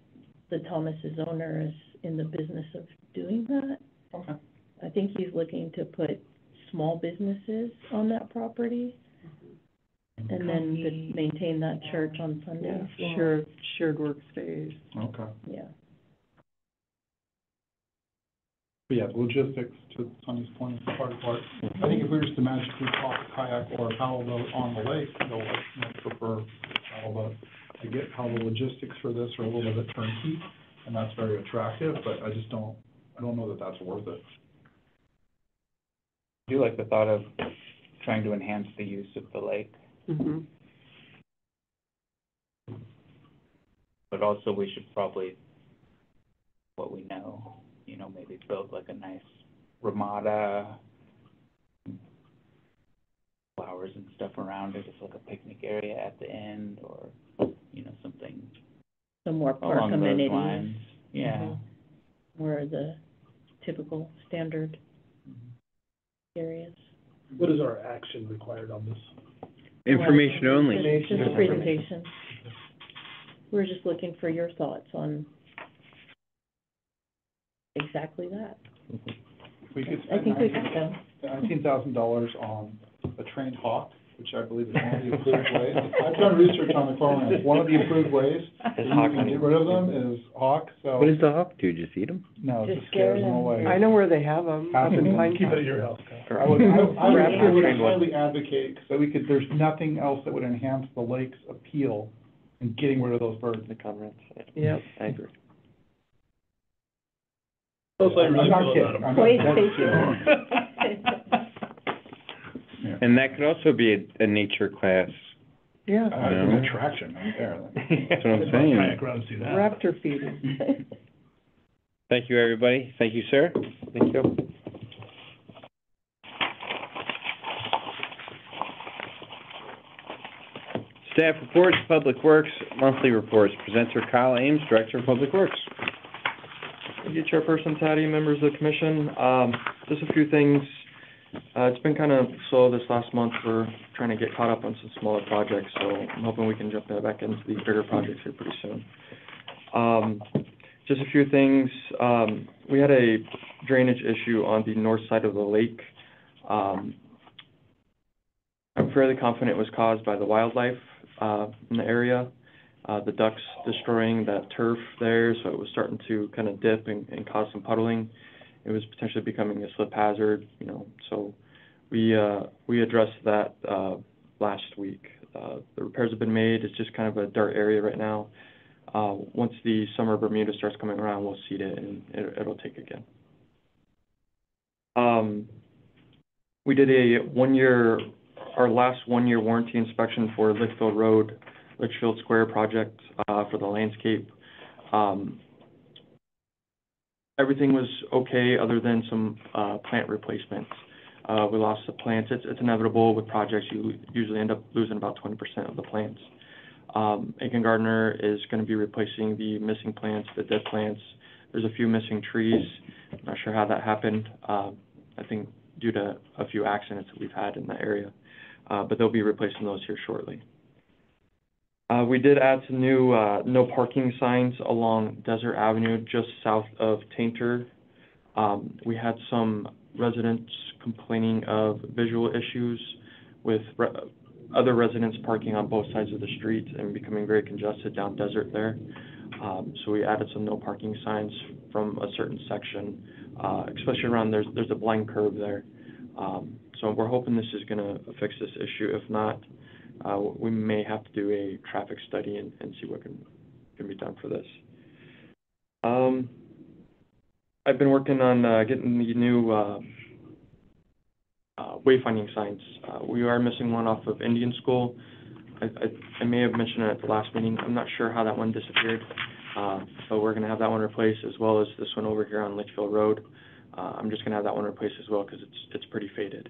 Speaker 3: the Thomas's owner is in the business of doing that.
Speaker 6: Okay.
Speaker 3: I think he's looking to put small businesses on that property and then to maintain that church on Sundays.
Speaker 4: Yeah, shared workspace.
Speaker 6: Okay.
Speaker 3: Yeah.
Speaker 6: But yeah, the logistics, to Sonny's point, is the hard part. I think if we were just to magically toss a kayak or a paddle boat on the lake, they'll prefer paddle boat. I get how the logistics for this are a little bit turnkey, and that's very attractive, but I don't know that that's worth it.
Speaker 9: I do like the thought of trying to enhance the use of the lake,
Speaker 4: Mm-hmm.
Speaker 9: but also we should probably, what we know, you know, maybe build like a nice ramada, flowers and stuff around it, just like a picnic area at the end, or, you know, something
Speaker 3: Some more park
Speaker 9: along those
Speaker 3: amenities,
Speaker 9: lines. Yeah.
Speaker 3: Mhm. where the typical standard areas.
Speaker 7: What is our action required on this?
Speaker 1: Information only.
Speaker 3: Just a presentation. We're just looking for your thoughts on exactly that.
Speaker 6: We could
Speaker 3: I
Speaker 6: spend
Speaker 3: think we could go.
Speaker 6: $19,000 on a trained hawk, which I believe is one of the approved ways. I've done research on the farmlands. One of the approved ways that you can get rid of them is hawk, so.
Speaker 1: What does the hawk do? Just eat them?
Speaker 6: No, it
Speaker 8: Just
Speaker 6: just scares
Speaker 8: scare
Speaker 6: them
Speaker 8: them.
Speaker 6: away.
Speaker 4: I know where they have them, up in Pine
Speaker 7: Keep it at
Speaker 4: Top.
Speaker 7: your house, Kyle.
Speaker 6: I would
Speaker 4: Raptor
Speaker 6: highly advocate, so there's nothing else that would enhance the lake's appeal in getting rid of those birds.
Speaker 5: The comments.
Speaker 4: Yep.
Speaker 5: I agree.
Speaker 7: That's what I
Speaker 6: I'm
Speaker 7: really
Speaker 6: not
Speaker 7: feel
Speaker 6: kidding.
Speaker 7: about them.
Speaker 6: I'm not-
Speaker 3: Wait,
Speaker 6: that's
Speaker 3: thank
Speaker 6: true. Yeah.
Speaker 1: And that could also be a nature class.
Speaker 4: Yeah.
Speaker 6: It's an attraction right there.
Speaker 1: That's what I'm saying.
Speaker 11: Kayak runs do that.
Speaker 4: Raptor feeding.
Speaker 1: Thank you, everybody. Thank you, sir.
Speaker 5: Thank you.
Speaker 1: Staff reports, Public Works, monthly reports. Presenter Kyle Ames, Director of Public Works.
Speaker 5: Thank you, Chairperson Taddy, members of the commission. Just a few things. It's been kind of slow this last month. We're trying to get caught up on some smaller projects, so I'm hoping we can jump back into these bigger projects here pretty soon. Just a few things. We had a drainage issue on the north side of the lake. I'm fairly confident it was caused by the wildlife in the area. The ducks destroying that turf there, so it was starting to kind of dip and cause some puddling. It was potentially becoming a slip hazard, you know, so we addressed that last week. The repairs have been made. It's just kind of a dirt area right now. Once the summer Bermuda starts coming around, we'll seed it and it'll take again. We did our last one-year warranty inspection for Litchfield Road, Litchfield Square project for the landscape. Everything was okay other than some plant replacements. We lost the plants. It's inevitable with projects. You usually end up losing about 20% of the plants. Aiken Gardner is going to be replacing the missing plants, the dead plants. There's a few missing trees. I'm not sure how that happened. I think due to a few accidents that we've had in the area. But they'll be replacing those here shortly. We did add some new no parking signs along Desert Avenue, just south of Tainter. We had some residents complaining of visual issues with other residents parking on both sides of the street and becoming very congested down Desert there. So we added some no parking signs from a certain section, especially around there's a blind curve there. So we're hoping this is going to fix this issue. If not, we may have to do a traffic study and see what can be done for this. I've been working on getting the new wayfinding signs. We are missing one off of Indian School. I may have mentioned it at the last meeting. I'm not sure how that one disappeared. So we're going to have that one replaced as well as this one over here on Litchfield Road. I'm just going to have that one replaced as well because it's pretty faded.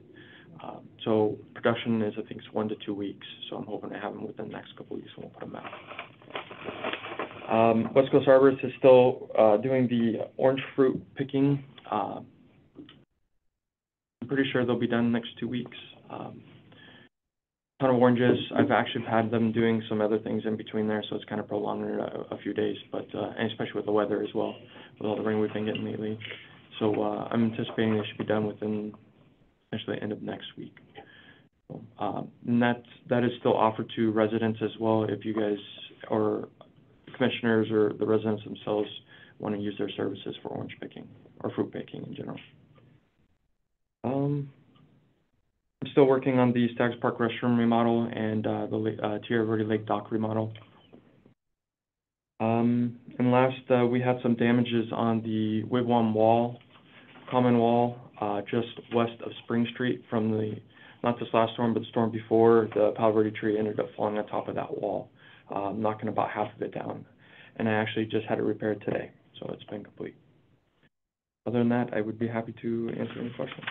Speaker 5: So production is, I think, it's 1 to 2 weeks. So I'm hoping to have them within the next couple of weeks and we'll put them out. West Coast Arborist is still doing the orange fruit picking. I'm pretty sure they'll be done next 2 weeks. Ton of oranges. I've actually had them doing some other things in between there, so it's kind of prolonged it a few days, but and especially with the weather as well, with all the rain we've been getting lately. So I'm anticipating they should be done within essentially the end of next week. So, and that is still offered to residents as well if you guys or commissioners or the residents themselves want to use their services for orange picking or fruit picking in general. I'm still working on the Staggs Park restroom remodel and the Tierra Verde Lake dock remodel. And last, we had some damages on the Wigwam wall, common wall, just west of Spring Street from not this last storm, but the storm before. The Palo Verde tree ended up falling on top of that wall, knocking about half of it down. And I actually just had it repaired today, so it's been complete. Other than that, I would be happy to answer any questions.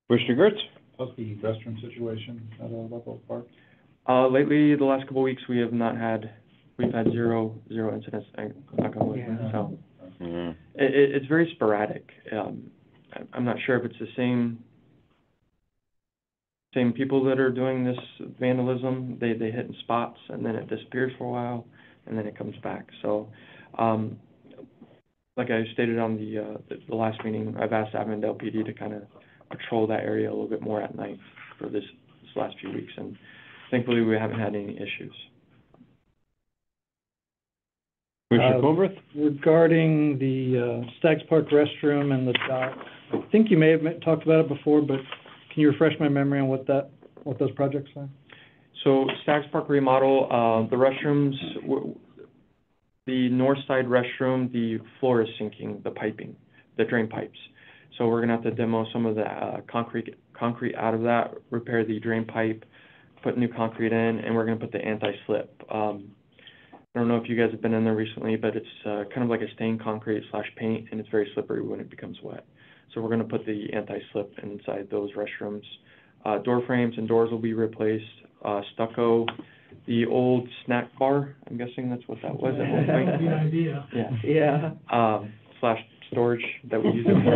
Speaker 1: Commissioner Gertz?
Speaker 6: How's the restroom situation at Buffalo Park?
Speaker 5: Lately, the last couple of weeks, we've had zero incidents, knock on wood, so. Mm-hmm. It's very sporadic. I'm not sure if it's the same people that are doing this vandalism. They hit in spots and then it disappears for a while and then it comes back. So, like I stated on the last meeting, I've asked Avondale PD to kind of patrol that area a little bit more at night for this last few weeks, and thankfully we haven't had any issues.
Speaker 1: Commissioner Colbert?
Speaker 10: Regarding the Staggs Park restroom and the dock, I think you may have talked about it before, but can you refresh my memory on what those projects are?
Speaker 5: So Staggs Park remodel, the restrooms, the north side restroom, the floor is sinking, the piping, the drain pipes. So we're gonna have to demo some of the, concrete out of that, repair the drain pipe, put new concrete in, and we're gonna put the anti-slip. I don't know if you guys have been in there recently, but it's, kind of like a stained concrete / paint, and it's very slippery when it becomes wet. So we're gonna put the anti-slip inside those restrooms. Door frames and doors will be replaced, stucco, the old snack bar, I'm guessing that's what that was at one point.
Speaker 11: Good idea.
Speaker 5: Yeah.
Speaker 4: Yeah.
Speaker 5: Slash storage that we use it for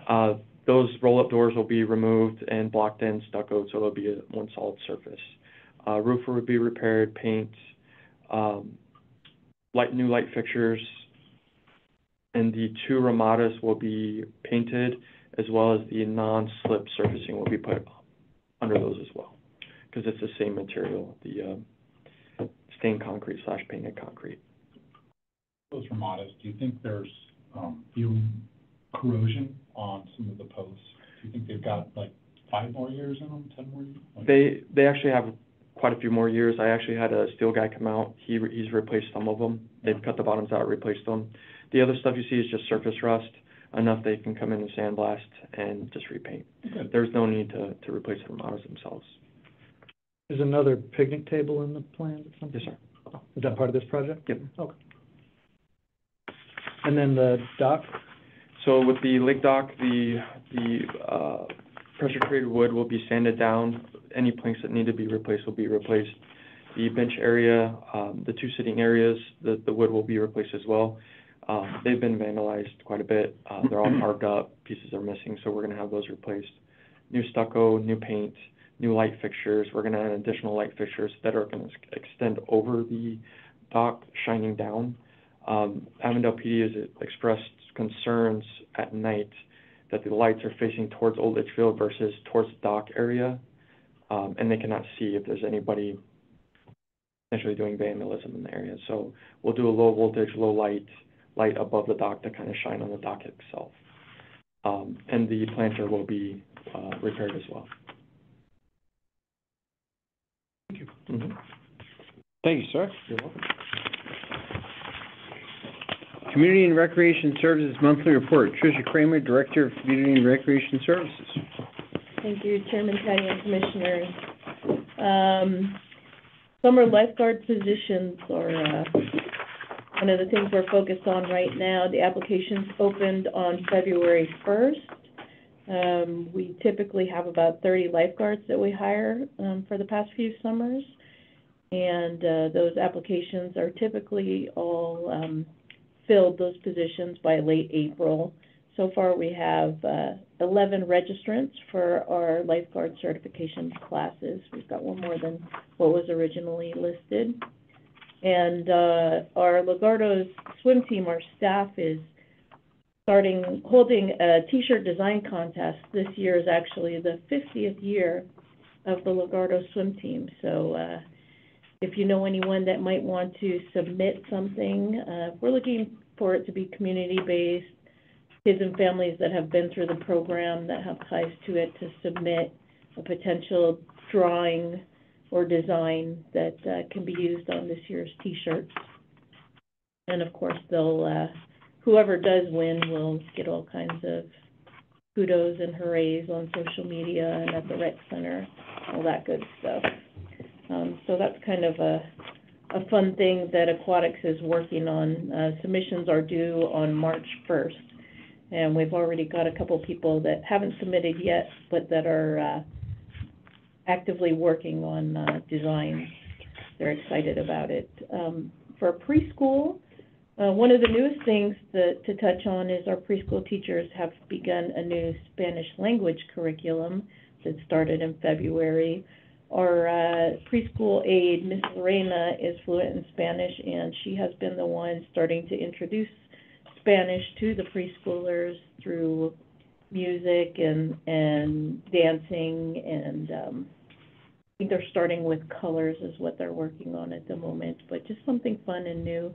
Speaker 5: now. Those roll-up doors will be removed and blocked in, stucco, so there'll be one solid surface. Roof will be repaired, paint, new light fixtures, and the 2 Ramadas will be painted, as well as the non-slip surfacing will be put under those as well, because it's the same material, the stained concrete / painted concrete.
Speaker 6: Those Ramadas, do you think there's, corrosion on some of the posts? Do you think they've got like 5 more years in them, 10 more years?
Speaker 5: They actually have quite a few more years. I actually had a steel guy come out. He's replaced some of them. They've cut the bottoms out, replaced them. The other stuff you see is just surface rust, enough they can come in and sandblast and just repaint.
Speaker 6: Okay.
Speaker 5: There's no need to replace the Ramadas themselves.
Speaker 10: There's another picnic table in the plans or something?
Speaker 5: Yes, sir.
Speaker 10: Is that part of this project?
Speaker 5: Yep.
Speaker 10: Okay. And then the dock?
Speaker 5: So with the lake dock, the pressure-treated wood will be sanded down. Any planks that need to be replaced will be replaced. The bench area, the 2 sitting areas, the wood will be replaced as well. They've been vandalized quite a bit. They're all carved up, pieces are missing, so we're gonna have those replaced. New stucco, new paint, new light fixtures. We're gonna add additional light fixtures that are gonna extend over the dock, shining down. Avondale PD has expressed concerns at night that the lights are facing towards Old Litchfield versus towards the dock area, and they cannot see if there's anybody potentially doing vandalism in the area. So we'll do a low voltage, low light above the dock to kind of shine on the dock itself. And the planter will be repaired as well.
Speaker 6: Thank you.
Speaker 5: Mm-hmm.
Speaker 1: Thank you, sir.
Speaker 5: You're welcome.
Speaker 1: Community and Recreation Services Monthly Report. Tricia Kramer, Director of Community and Recreation Services.
Speaker 3: Thank you, Chairman Patty and Commissioners. Summer lifeguard positions are, one of the things we're focused on right now. The applications opened on February 1st. We typically have about 30 lifeguards that we hire, for the past few summers. And, those applications are typically all, filled, those positions, by late April. So far, we have 11 registrants for our lifeguard certification classes. We've got one more than what was originally listed. And our Lugardo's swim team, our staff is holding a T-shirt design contest. This year is actually the 50th year of the Lugardo swim team. So if you know anyone that might want to submit something, we're looking for it to be community-based, kids and families that have been through the program, that have ties to it, to submit a potential drawing or design that can be used on this year's T-shirts. And of course, they'll, whoever does win will get all kinds of kudos and hoorays on social media and at the rec center, all that good stuff. So that's kind of a fun thing that Aquatics is working on. Submissions are due on March 1st. And we've already got a couple people that haven't submitted yet, but that are actively working on designs. They're excited about it. For preschool, one of the newest things to touch on is our preschool teachers have begun a new Spanish language curriculum that started in February. Our preschool aide, Ms. Lorena, is fluent in Spanish, and she has been the one starting to introduce Spanish to the preschoolers through music and dancing, and I think they're starting with colors is what they're working on at the moment, but just something fun and new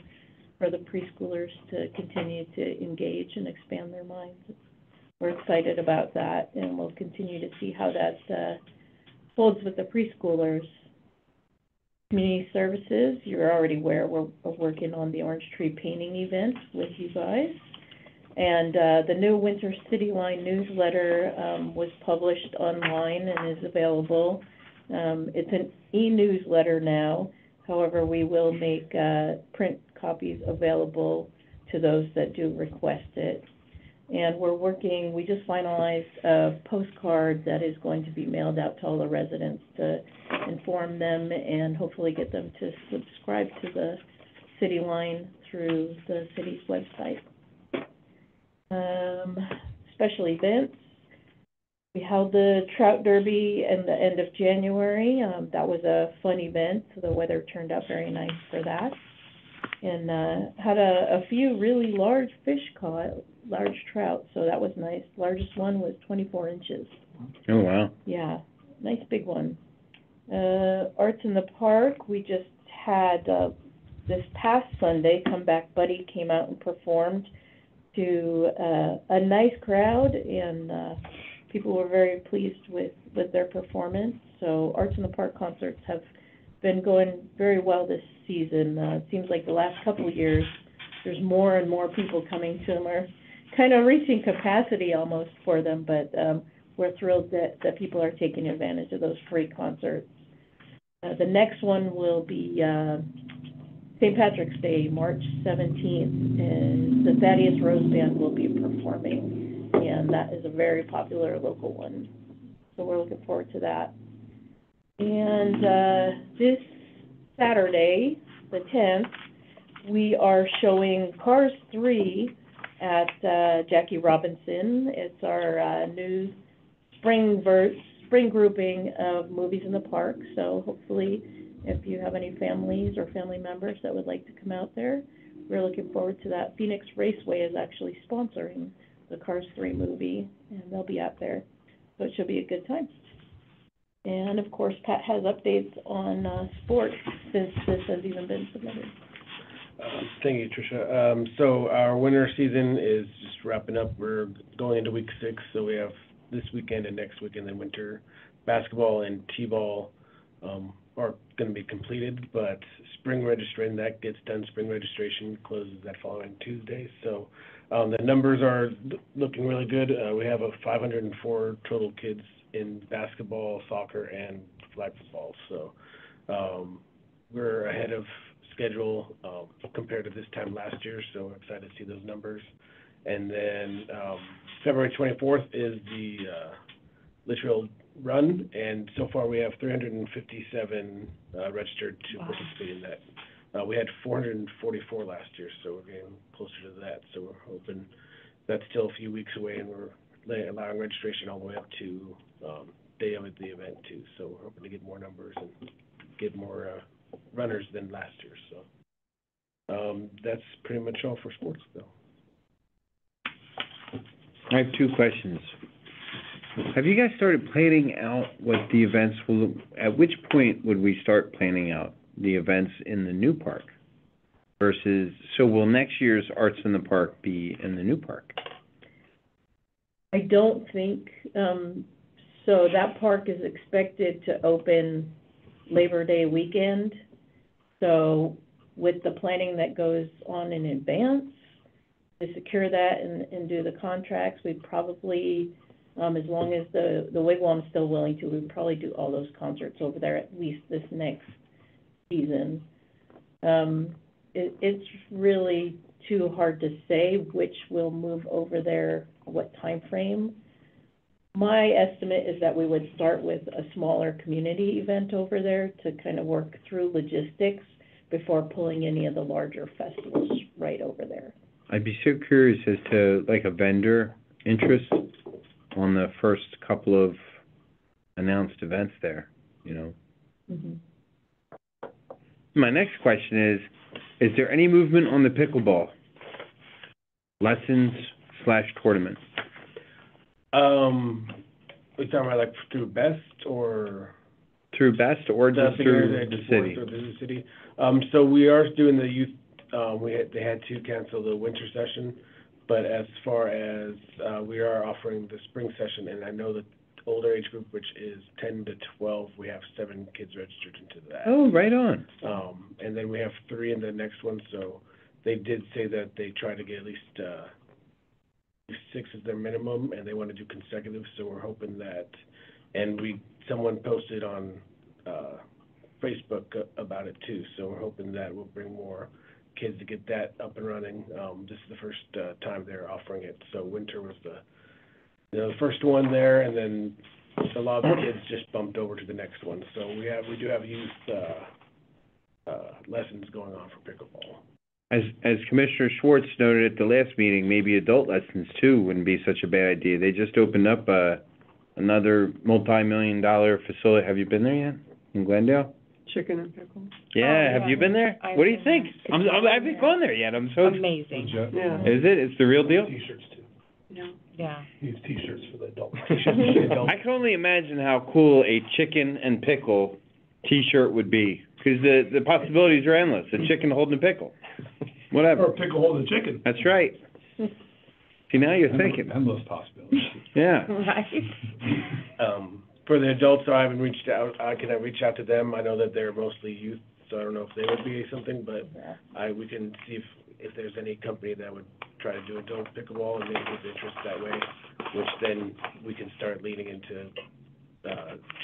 Speaker 3: for the preschoolers to continue to engage and expand their minds. We're excited about that, and we'll continue to see how that holds with the preschoolers. Community services, you're already aware, we're working on the Orange Tree painting event with you guys. And, the new Winter City Line newsletter, was published online and is available. It's an e-newsletter now. However, we will make, print copies available to those that do request it. And we just finalized a postcard that is going to be mailed out to all the residents to inform them and hopefully get them to subscribe to the City Line through the city's website. Special events. We held the Trout Derby in the end of January. That was a fun event. The weather turned out very nice for that. And, had a few really large fish caught, large trout, so that was nice. Largest one was 24 inches.
Speaker 1: Oh, wow.
Speaker 3: Yeah, nice big one. Arts in the Park, we just had, this past Sunday, Comeback Buddy came out and performed to, a nice crowd, and, people were very pleased with their performance. So Arts in the Park concerts have been going very well this season. It seems like the last couple of years, there's more and more people coming to them. We're kind of reaching capacity almost for them, but we're thrilled that people are taking advantage of those free concerts. The next one will be St. Patrick's Day, March 17th, and the Thaddeus Rose Band will be performing, and that is a very popular local one. So we're looking forward to that. And this Saturday, the 10th, we are showing Cars 3 at Jackie Robinson. It's our new spring grouping of movies in the park. So hopefully, if you have any families or family members that would like to come out there, we're looking forward to that. Phoenix Raceway is actually sponsoring the Cars 3 movie, and they'll be out there. So it should be a good time. And of course, Pat has updates on sports since this has even been submitted.
Speaker 12: Thank you, Tricia. So our winter season is just wrapping up. We're going into week 6, so we have this weekend and next weekend, then winter basketball and t-ball are going to be completed, but spring registration, that gets done. Spring registration closes that following Tuesday. So the numbers are looking really good. We have 504 total kids in basketball, soccer, and flag football. So we're ahead of schedule compared to this time last year, so we're excited to see those numbers. And then February 24th is the Litchfield Run, and so far we have 357 registered to participate in that. We had 444 last year, so we're getting closer to that. So we're hoping that's still a few weeks away, and we're allowing registration all the way up to day of the event too. So we're hoping to get more numbers and get more runners than last year. So that's pretty much all for sports, though.
Speaker 1: I have 2 questions. Have you guys started planning out what the events will, at which point would we start planning out the events in the new park versus, so will next year's Arts in the Park be in the new park?
Speaker 3: I don't think, so that park is expected to open Labor Day weekend. So with the planning that goes on in advance to secure that and do the contracts, we'd probably, as long as the Wigwam's still willing to, we'd probably do all those concerts over there at least this next season. It's really too hard to say which will move over there, what time frame. My estimate is that we would start with a smaller community event over there to kind of work through logistics before pulling any of the larger festivals right over there.
Speaker 1: I'd be so curious as to, like, a vendor interest on the first couple of announced events there, you know? Mm-hmm. My next question is there any movement on the pickleball lessons/tournament?
Speaker 12: We talking about like through BEST or?
Speaker 1: Through BEST or just through the city?
Speaker 12: Through the city. So we are doing the youth, they had to cancel the winter session, but as far as, we are offering the spring session, and I know the older age group, which is 10 to 12, we have 7 kids registered into that.
Speaker 1: Oh, right on.
Speaker 12: And then we have 3 in the next one, so they did say that they try to get at least, 6 is their minimum, and they want to do consecutive, so we're hoping that, and someone posted on, Facebook about it too, so we're hoping that will bring more kids to get that up and running. This is the first, time they're offering it, so winter was the first one there, and then a lot of the kids just bumped over to the next one, so we do have youth, lessons going on for pickleball.
Speaker 1: As Commissioner Schwartz noted at the last meeting, maybe adult lessons too wouldn't be such a bad idea. They just opened up another multi-million-dollar facility. Have you been there yet, in Glendale?
Speaker 4: Chicken and pickle.
Speaker 1: Yeah, have you been there?
Speaker 8: I've
Speaker 1: What do you
Speaker 8: been
Speaker 1: think?
Speaker 8: there.
Speaker 1: I haven't gone there yet. I'm so.
Speaker 8: Amazing.
Speaker 4: Yeah.
Speaker 1: Is it? It's the real deal?
Speaker 6: T-shirts too.
Speaker 8: Yeah.
Speaker 6: Use T-shirts for the adults.
Speaker 1: I can only imagine how cool a chicken and pickle T-shirt would be, because the possibilities are endless. A chicken holding a pickle, whatever.
Speaker 6: Or a pickle holding a chicken.
Speaker 1: That's right. See, now you're thinking.
Speaker 6: Endless possibilities.
Speaker 1: Yeah.
Speaker 8: Right.
Speaker 12: For the adults, I haven't reached out, can I reach out to them? I know that they're mostly youth, so I don't know if they would be something, but we can see if there's any company that would try to do adult pickleball and maybe get interest that way, which then we can start leading into,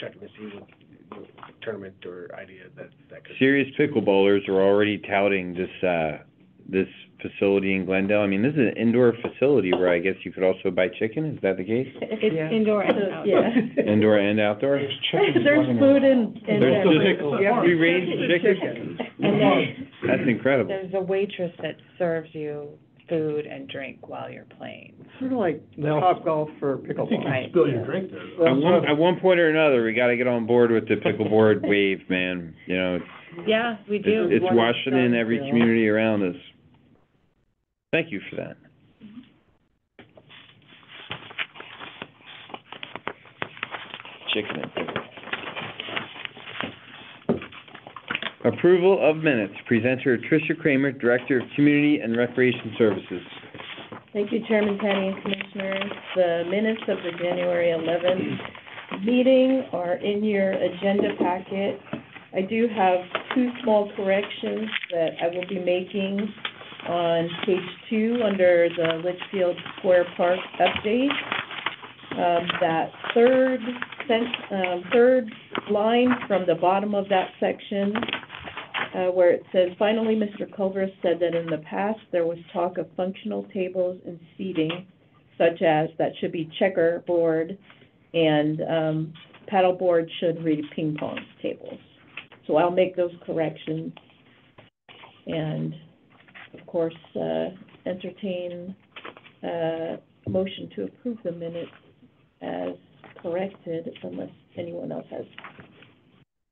Speaker 12: checking to see what tournament or idea that could.
Speaker 1: Serious pickleballers are already touting this facility in Glendale. I mean, this is an indoor facility where I guess you could also buy chicken. Is that the case?
Speaker 8: It's
Speaker 4: Yeah.
Speaker 8: indoor and outdoor.
Speaker 3: Yeah.
Speaker 1: Indoor and outdoor?
Speaker 3: There's food in
Speaker 1: There's
Speaker 3: there.
Speaker 1: just free-range chicken?
Speaker 8: And then
Speaker 1: That's incredible.
Speaker 8: there's a waitress that serves you food and drink while you're playing.
Speaker 4: Sort of like
Speaker 10: They'll-
Speaker 4: Top Golf for
Speaker 6: You
Speaker 4: pickleball.
Speaker 6: can spill your drink there.
Speaker 1: At one point or another, we gotta get on board with the pickleboard wave, man. You know,
Speaker 8: Yeah, we do.
Speaker 1: it's washing in every community around us. Thank you for that. Chicken and pickle. Approval of minutes. Presenter Tricia Kramer, Director of Community and Recreation Services.
Speaker 3: Thank you, Chairman Kenny and Commissioners. The minutes of the January 11th meeting are in your agenda packet. I do have two small corrections that I will be making on page 2 under the Litchfield Square Park update. That third line from the bottom of that section, where it says, finally, Mr. Culver said that in the past, there was talk of functional tables and seating, such as that should be checkerboard and paddleboard should read ping pong tables. So I'll make those corrections and, of course, entertain a motion to approve the minutes as corrected unless anyone else has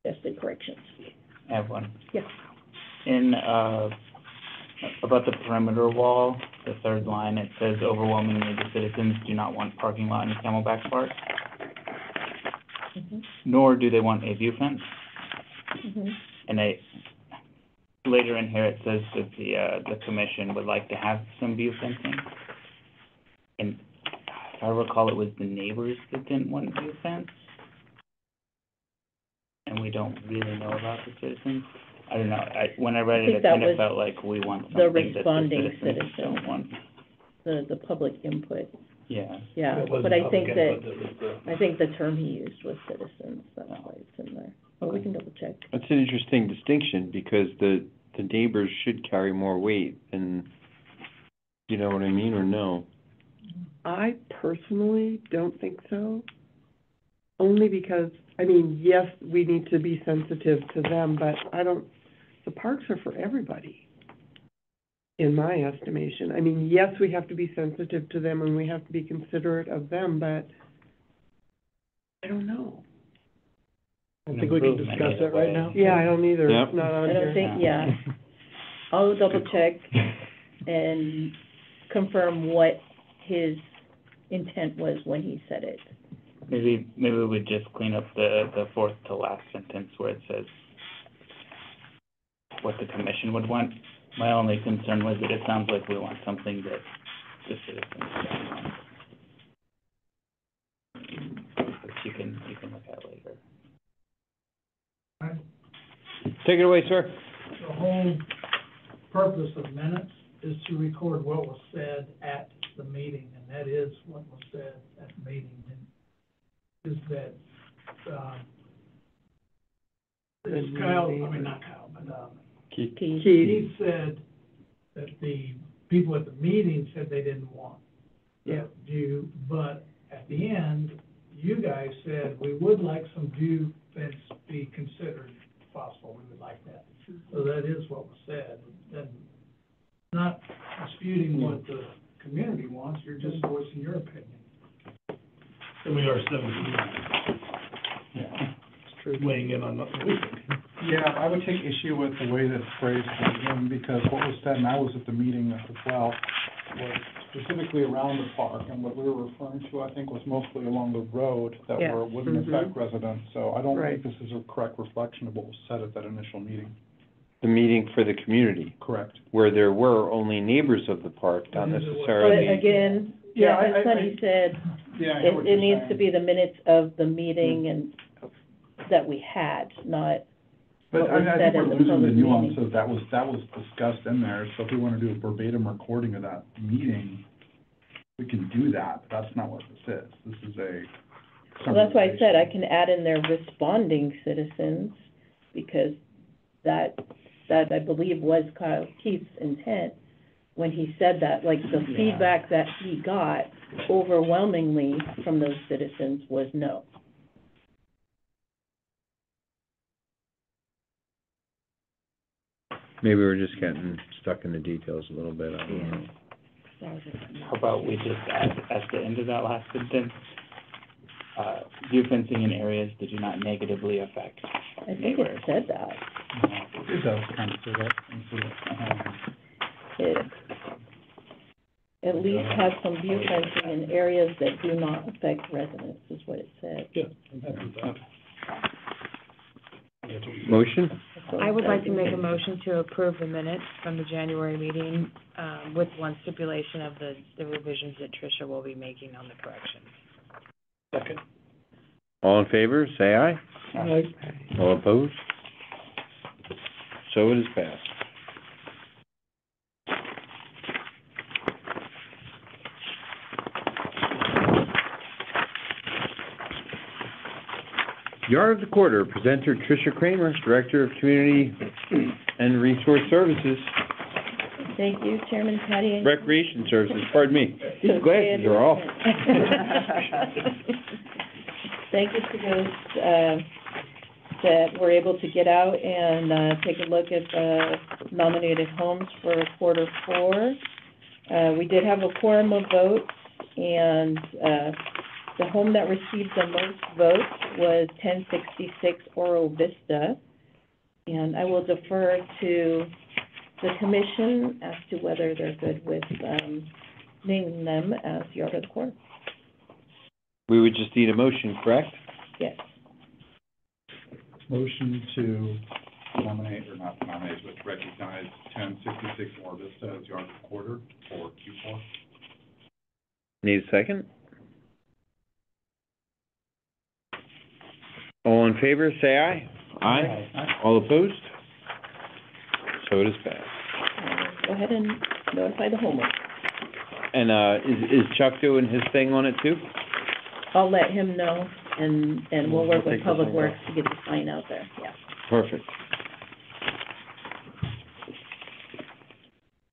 Speaker 3: suggested corrections.
Speaker 9: I have one.
Speaker 3: Yes.
Speaker 9: In, about the perimeter wall, the third line, it says overwhelmingly the citizens do not want parking lot in Camelback Park, nor do they want a view fence. And later in here, it says that the commission would like to have some view fencing. And if I recall, it was the neighbors that didn't want view fence. And we don't really know about the citizens. I don't know, when I read
Speaker 3: I
Speaker 9: it,
Speaker 3: think
Speaker 9: it
Speaker 3: that
Speaker 9: kind of
Speaker 3: was
Speaker 9: felt like we want
Speaker 3: the
Speaker 9: something that the
Speaker 3: responding
Speaker 9: citizens
Speaker 3: citizen.
Speaker 9: don't want.
Speaker 3: The public input,
Speaker 9: Yeah.
Speaker 3: yeah,
Speaker 6: It wasn't
Speaker 3: but I think
Speaker 6: public
Speaker 3: that,
Speaker 6: input, it was
Speaker 3: I think the term he used was citizens, that's why it's in there. But we can double check.
Speaker 1: That's an interesting distinction, because the neighbors should carry more weight, and, you know what I mean, or no?
Speaker 4: I personally don't think so. Only because, I mean, yes, we need to be sensitive to them, but the parks are for everybody, in my estimation. I mean, yes, we have to be sensitive to them and we have to be considerate of them, but I don't know.
Speaker 10: I don't think we can discuss it right now.
Speaker 4: Yeah, I don't either.
Speaker 1: Yep.
Speaker 4: It's not on
Speaker 3: I
Speaker 4: here.
Speaker 3: don't think, yeah. I'll double check and confirm what his intent was when he said it.
Speaker 9: Maybe we just clean up the fourth to last sentence where it says what the commission would want. My only concern was that it sounds like we want something that the citizens don't want. Which you can look at later.
Speaker 1: Take it away, sir.
Speaker 11: The whole purpose of minutes is to record what was said at the meeting, and that is what was said at the meeting, and is that, not Kyle, but,
Speaker 5: Keith?
Speaker 11: Keith said that the people at the meeting said they didn't want
Speaker 4: Yeah.
Speaker 11: view, but at the end, you guys said, we would like some view fence be considered if possible, we would like that. So that is what was said, and not disputing what the community wants, you're just voicing your opinion.
Speaker 7: And we are 17. Yeah. It's true. Weighing in on what we think.
Speaker 6: Yeah, I would take issue with the way that's phrased, because what was said, and I was at the meeting as well, was specifically around the park, and what we were referring to, I think, was mostly along the road that
Speaker 8: Yeah.
Speaker 6: wouldn't affect residents, so I don't
Speaker 4: Right.
Speaker 6: think this is a correct reflection of what was said at that initial meeting.
Speaker 1: The meeting for the community,
Speaker 6: Correct.
Speaker 1: where there were only neighbors of the park, not
Speaker 3: But
Speaker 1: necessarily.
Speaker 3: again,
Speaker 6: Yeah,
Speaker 3: as Sonny said,
Speaker 6: Yeah, I know what
Speaker 3: it
Speaker 6: you're
Speaker 3: needs to
Speaker 6: saying.
Speaker 3: be the minutes of the meeting and that we had, not
Speaker 6: But
Speaker 3: what was
Speaker 6: I
Speaker 3: said
Speaker 6: think we're
Speaker 3: in the
Speaker 6: losing the
Speaker 3: public meeting.
Speaker 6: nuances that was discussed in there, so if we wanna do a verbatim recording of that meeting, we can do that, but that's not what this is. This is a.
Speaker 3: Well, that's why I said I can add in there responding citizens, because that I believe was Kyle Keith's intent when he said that, like, the feedback that he got overwhelmingly from those citizens was no.
Speaker 1: Maybe we're just getting stuck in the details a little bit, I don't know.
Speaker 9: How about we just add at the end of that last sentence, view fencing in areas that do not negatively affect
Speaker 3: I think it
Speaker 9: neighbors.
Speaker 3: said that.
Speaker 6: It does kind of say that,
Speaker 3: It at least has some view fencing in areas that do not affect residents, is what it said.
Speaker 7: Yeah, I'm happy with that.
Speaker 1: Motion?
Speaker 8: I would like to make a motion to approve the minutes from the January meeting, with one stipulation of the revisions that Tricia will be making on the corrections.
Speaker 7: Second.
Speaker 1: All in favor, say aye. All opposed? So it is passed. Yard of the Quarter, presenter Tricia Kramer, Director of Community and Resource Services,
Speaker 3: Thank you, Chairman Patty. and-
Speaker 1: Recreation Services, pardon me. These glasses are off.
Speaker 3: Thank you to those, that were able to get out and, take a look at, nominated homes for quarter four. We did have a quorum of votes, and, the home that received the most votes was 1066 Oro Vista. And I will defer to the commission as to whether they're good with, naming them as Yard of the Quarter.
Speaker 1: We would just need a motion, correct?
Speaker 3: Yes.
Speaker 6: Motion to nominate, or not nominate, but recognize 1066 More Vista as Yard of the Quarter for Q4.
Speaker 1: Need a second? All in favor, say aye. Aye. All opposed? So it is passed.
Speaker 3: Go ahead and notify the homeowner.
Speaker 1: And, is Chuck doing his thing on it too?
Speaker 3: I'll let him know, and we'll work
Speaker 1: We'll
Speaker 3: with
Speaker 1: take
Speaker 3: Public
Speaker 1: this one
Speaker 3: Works to get the sign out there, yeah.
Speaker 1: Perfect.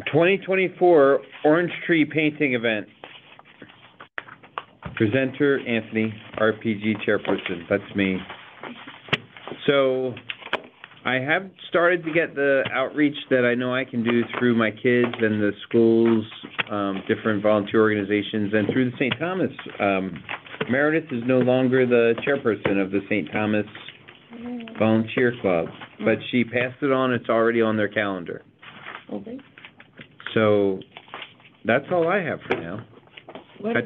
Speaker 1: 2024 Orange Tree Painting Event. Presenter, Anthony, RPG Chairperson, that's me. So, I have started to get the outreach that I know I can do through my kids and the schools, different volunteer organizations, and through the St. Thomas. Meredith is no longer the chairperson of the St. Thomas Volunteer Club, but she passed it on, it's already on their calendar.
Speaker 3: Okay.
Speaker 1: So, that's all I have for now.
Speaker 3: What,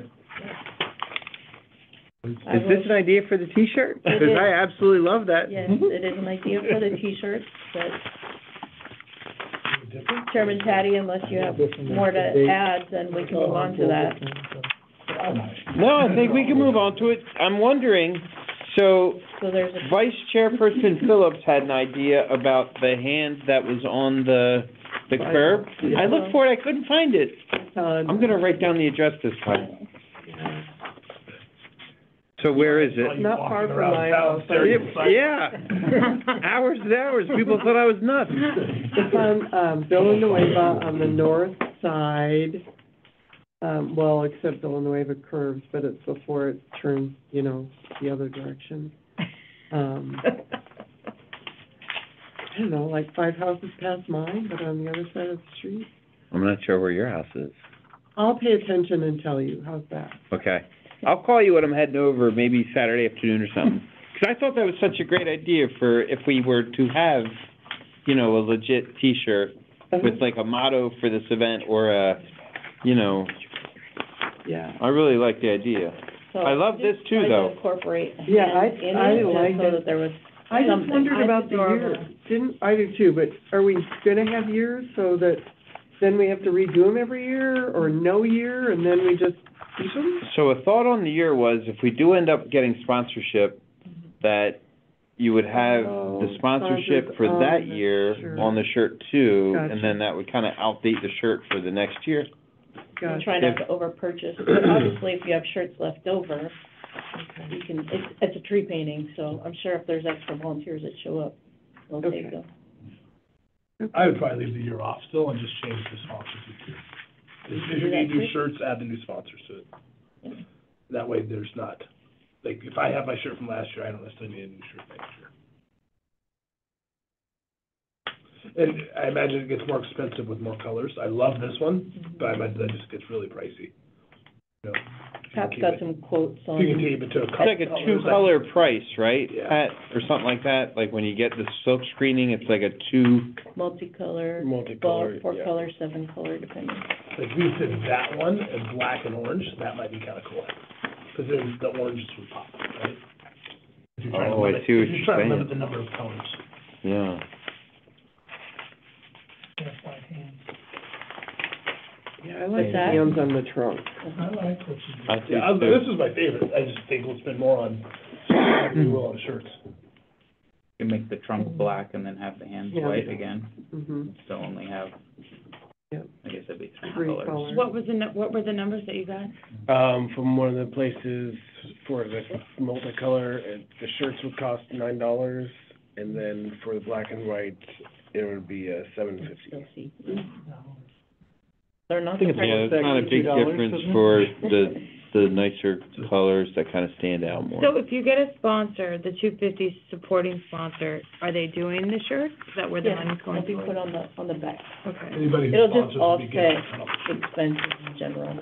Speaker 1: Is this an idea for the T-shirt?
Speaker 3: It
Speaker 1: Because
Speaker 3: is.
Speaker 1: I absolutely love that.
Speaker 3: yes, it is an idea for the T-shirts, but Chairman Patty, unless you have more to add, then we can move on to that.
Speaker 1: No, I think we can move on to it. I'm wondering, so
Speaker 3: So there's a,
Speaker 1: Vice Chairperson Phillips had an idea about the hand that was on the curb. I looked for it, I couldn't find it. I'm gonna write down the address this time. So where is it?
Speaker 4: Not far from my house.
Speaker 1: Yeah, hours and hours, people thought I was nuts.
Speaker 4: It's on, Villanueva on the north side, well, except Villanueva curves, but it's before it turns, you know, the other direction. I don't know, like 5 houses past mine, but on the other side of the street.
Speaker 1: I'm not sure where your house is.
Speaker 4: I'll pay attention and tell you, how's that?
Speaker 1: Okay. I'll call you when I'm heading over, maybe Saturday afternoon or something. 'Cause I thought that was such a great idea for if we were to have, you know, a legit T-shirt with like a motto for this event or a, you know,
Speaker 4: Yeah.
Speaker 1: I really like the idea.
Speaker 3: So
Speaker 1: I love this too,
Speaker 3: tried to
Speaker 1: though.
Speaker 3: Incorporate
Speaker 4: Yeah,
Speaker 3: hands in
Speaker 4: I
Speaker 3: it,
Speaker 4: like
Speaker 3: just so
Speaker 4: it.
Speaker 3: that there was
Speaker 4: I just
Speaker 3: something.
Speaker 4: wondered about the
Speaker 3: Adorable.
Speaker 4: years. I do too, but are we gonna have years so that then we have to redo them every year, or no year, and then we just do them?
Speaker 1: So a thought on the year was if we do end up getting sponsorship, that you would have the sponsorship for
Speaker 4: on
Speaker 1: that
Speaker 4: the
Speaker 1: year
Speaker 4: shirt.
Speaker 1: on the shirt too,
Speaker 4: Gotcha.
Speaker 1: and then that would kind of outdate the shirt for the next year.
Speaker 3: And try not to over-purchase, but obviously if you have shirts left over, you can, it's a tree painting, so I'm sure if there's extra volunteers that show up, they'll
Speaker 4: Okay.
Speaker 3: take them.
Speaker 7: I would probably leave the year off still and just change the sponsors each year. If you need new shirts, add the new sponsors to it.
Speaker 3: Yeah.
Speaker 7: That way there's not, like, if I have my shirt from last year, I don't necessarily need a new shirt next year. And I imagine it gets more expensive with more colors. I love this one, but I imagine that just gets really pricey. You know,
Speaker 3: Pat's got some quotes on.
Speaker 7: if you can keep it to a
Speaker 1: It's
Speaker 7: couple
Speaker 1: like a
Speaker 7: colors,
Speaker 1: two-color price, right,
Speaker 7: Yeah.
Speaker 1: Pat, or something like that? Like when you get the silk screening, it's like a two,
Speaker 3: Multicolor,
Speaker 12: Multicolor,
Speaker 3: 4
Speaker 12: yeah.
Speaker 3: color, 7 color, depending.
Speaker 7: Like, if we did that one in black and orange, that might be kinda cool. Because then the oranges would pop, right? If you're trying to
Speaker 1: Oh, I
Speaker 7: limit-
Speaker 1: see what
Speaker 7: if
Speaker 1: you're
Speaker 7: you're trying to
Speaker 1: saying.
Speaker 7: limit the number of colors.
Speaker 1: yeah.
Speaker 4: Yeah, I like the
Speaker 3: that?
Speaker 4: hands on the trunk.
Speaker 11: I like what you do.
Speaker 1: I do
Speaker 7: Yeah,
Speaker 1: too.
Speaker 7: this is my favorite. I just think we'll spend more on, we will on shirts.
Speaker 9: You make the trunk black and then have the hands
Speaker 4: Yeah.
Speaker 9: white again,
Speaker 4: Mhm.
Speaker 9: so only have,
Speaker 4: Yep.
Speaker 9: I guess it'd be 3
Speaker 4: Three
Speaker 9: colors.
Speaker 4: colors.
Speaker 8: What were the numbers that you got?
Speaker 12: From one of the places for the multicolor, the shirts would cost $9, and then for the black and white, it would be $7.50.
Speaker 3: Still see. They're not
Speaker 10: I think
Speaker 3: the
Speaker 10: it's
Speaker 1: Yeah, it's not a big
Speaker 10: $2,
Speaker 1: difference
Speaker 10: isn't it?
Speaker 1: for the nicer colors that kind of stand out more.
Speaker 8: So if you get a sponsor, the 250 supporting sponsor, are they doing the shirts? Is that where the
Speaker 3: Yeah,
Speaker 8: money's going
Speaker 3: it'll be
Speaker 8: towards?
Speaker 3: put on the back.
Speaker 8: Okay.
Speaker 7: Anybody who
Speaker 3: It'll just
Speaker 7: sponsors will be getting
Speaker 3: offset expenses in general.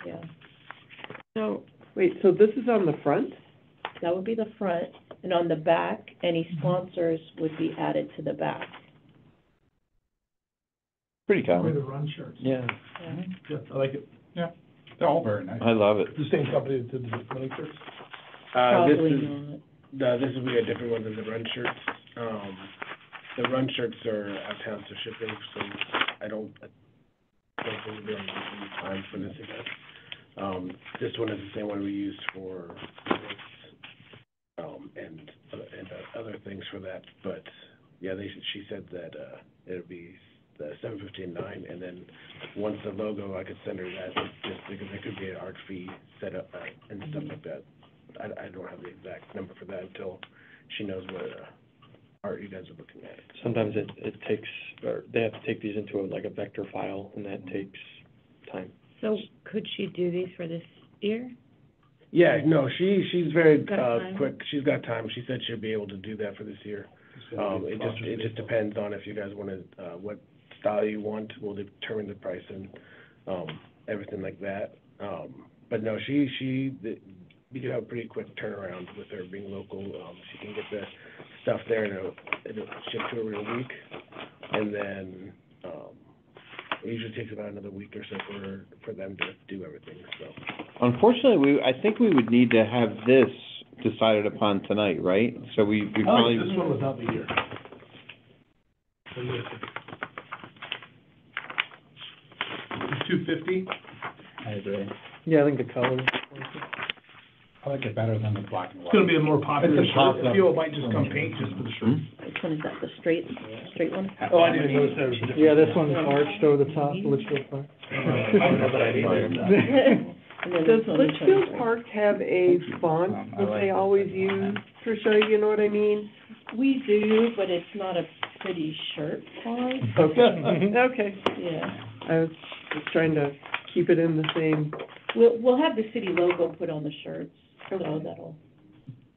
Speaker 3: Yeah,
Speaker 8: So,
Speaker 4: Wait, so this is on the front?
Speaker 3: that would be the front, and on the back, any sponsors would be added to the back.
Speaker 1: Pretty
Speaker 11: Or
Speaker 1: common.
Speaker 11: the run shirts.
Speaker 1: Yeah,
Speaker 3: Yeah.
Speaker 6: Yeah, I like it. Yeah, they're all very nice.
Speaker 1: I love it.
Speaker 7: The same company that did the running shirts?
Speaker 12: This
Speaker 3: Probably
Speaker 12: is,
Speaker 3: not.
Speaker 12: no, this will be a different one than the run shirts. The run shirts are out of town, so shipping, so I don't think we'll be able to get any time for this event. This one is the same one we used for this, and other things for that, but, yeah, she said that, it'll be the $7.50 and $9, and then once the logo, I could send her that, just because there could be an art fee set up, and stuff like that. I don't have the exact number for that until she knows what, art you guys are looking at.
Speaker 5: Sometimes it takes, or they have to take these into a vector file, and that takes time.
Speaker 8: so could she do these for this year?
Speaker 12: Yeah, no, she's very,
Speaker 8: Got time?
Speaker 12: quick, she's got time, she said she'll be able to do that for this year. It just depends on if you guys wanna, what style you want, will determine the price and, everything like that. But no, we do have a pretty quick turnaround with her being local, she can get the stuff there, and it'll ship to her in a week, and then, it usually takes about another week or so for them to do everything, so.
Speaker 1: Unfortunately, I think we would need to have this decided upon tonight, right? So we
Speaker 7: I like
Speaker 1: probably,
Speaker 7: this one without the year. $250?
Speaker 9: I agree.
Speaker 10: Yeah, I think the color.
Speaker 6: I like it better than the black and white.
Speaker 7: It's gonna be a more popular
Speaker 6: It's a
Speaker 7: shirt.
Speaker 6: pop-up.
Speaker 7: People might just come paint just for the shirt.
Speaker 3: Which one is that, the straight one?
Speaker 7: Oh, I didn't notice there was a difference.
Speaker 10: Yeah, this one's arched over the top, looks real far.
Speaker 3: And then
Speaker 4: Does
Speaker 3: it's only
Speaker 4: Litchfield
Speaker 3: 23.
Speaker 4: Park have a font
Speaker 9: I
Speaker 4: that
Speaker 9: like
Speaker 4: they
Speaker 9: this
Speaker 4: always
Speaker 9: idea.
Speaker 4: use, Tricia, you know what I mean?
Speaker 3: We do, but it's not a pretty shirt font.
Speaker 4: Okay,
Speaker 3: Yeah.
Speaker 4: I was just trying to keep it in the same.
Speaker 3: We'll have the city logo put on the shirts, so
Speaker 4: Okay.
Speaker 3: that'll,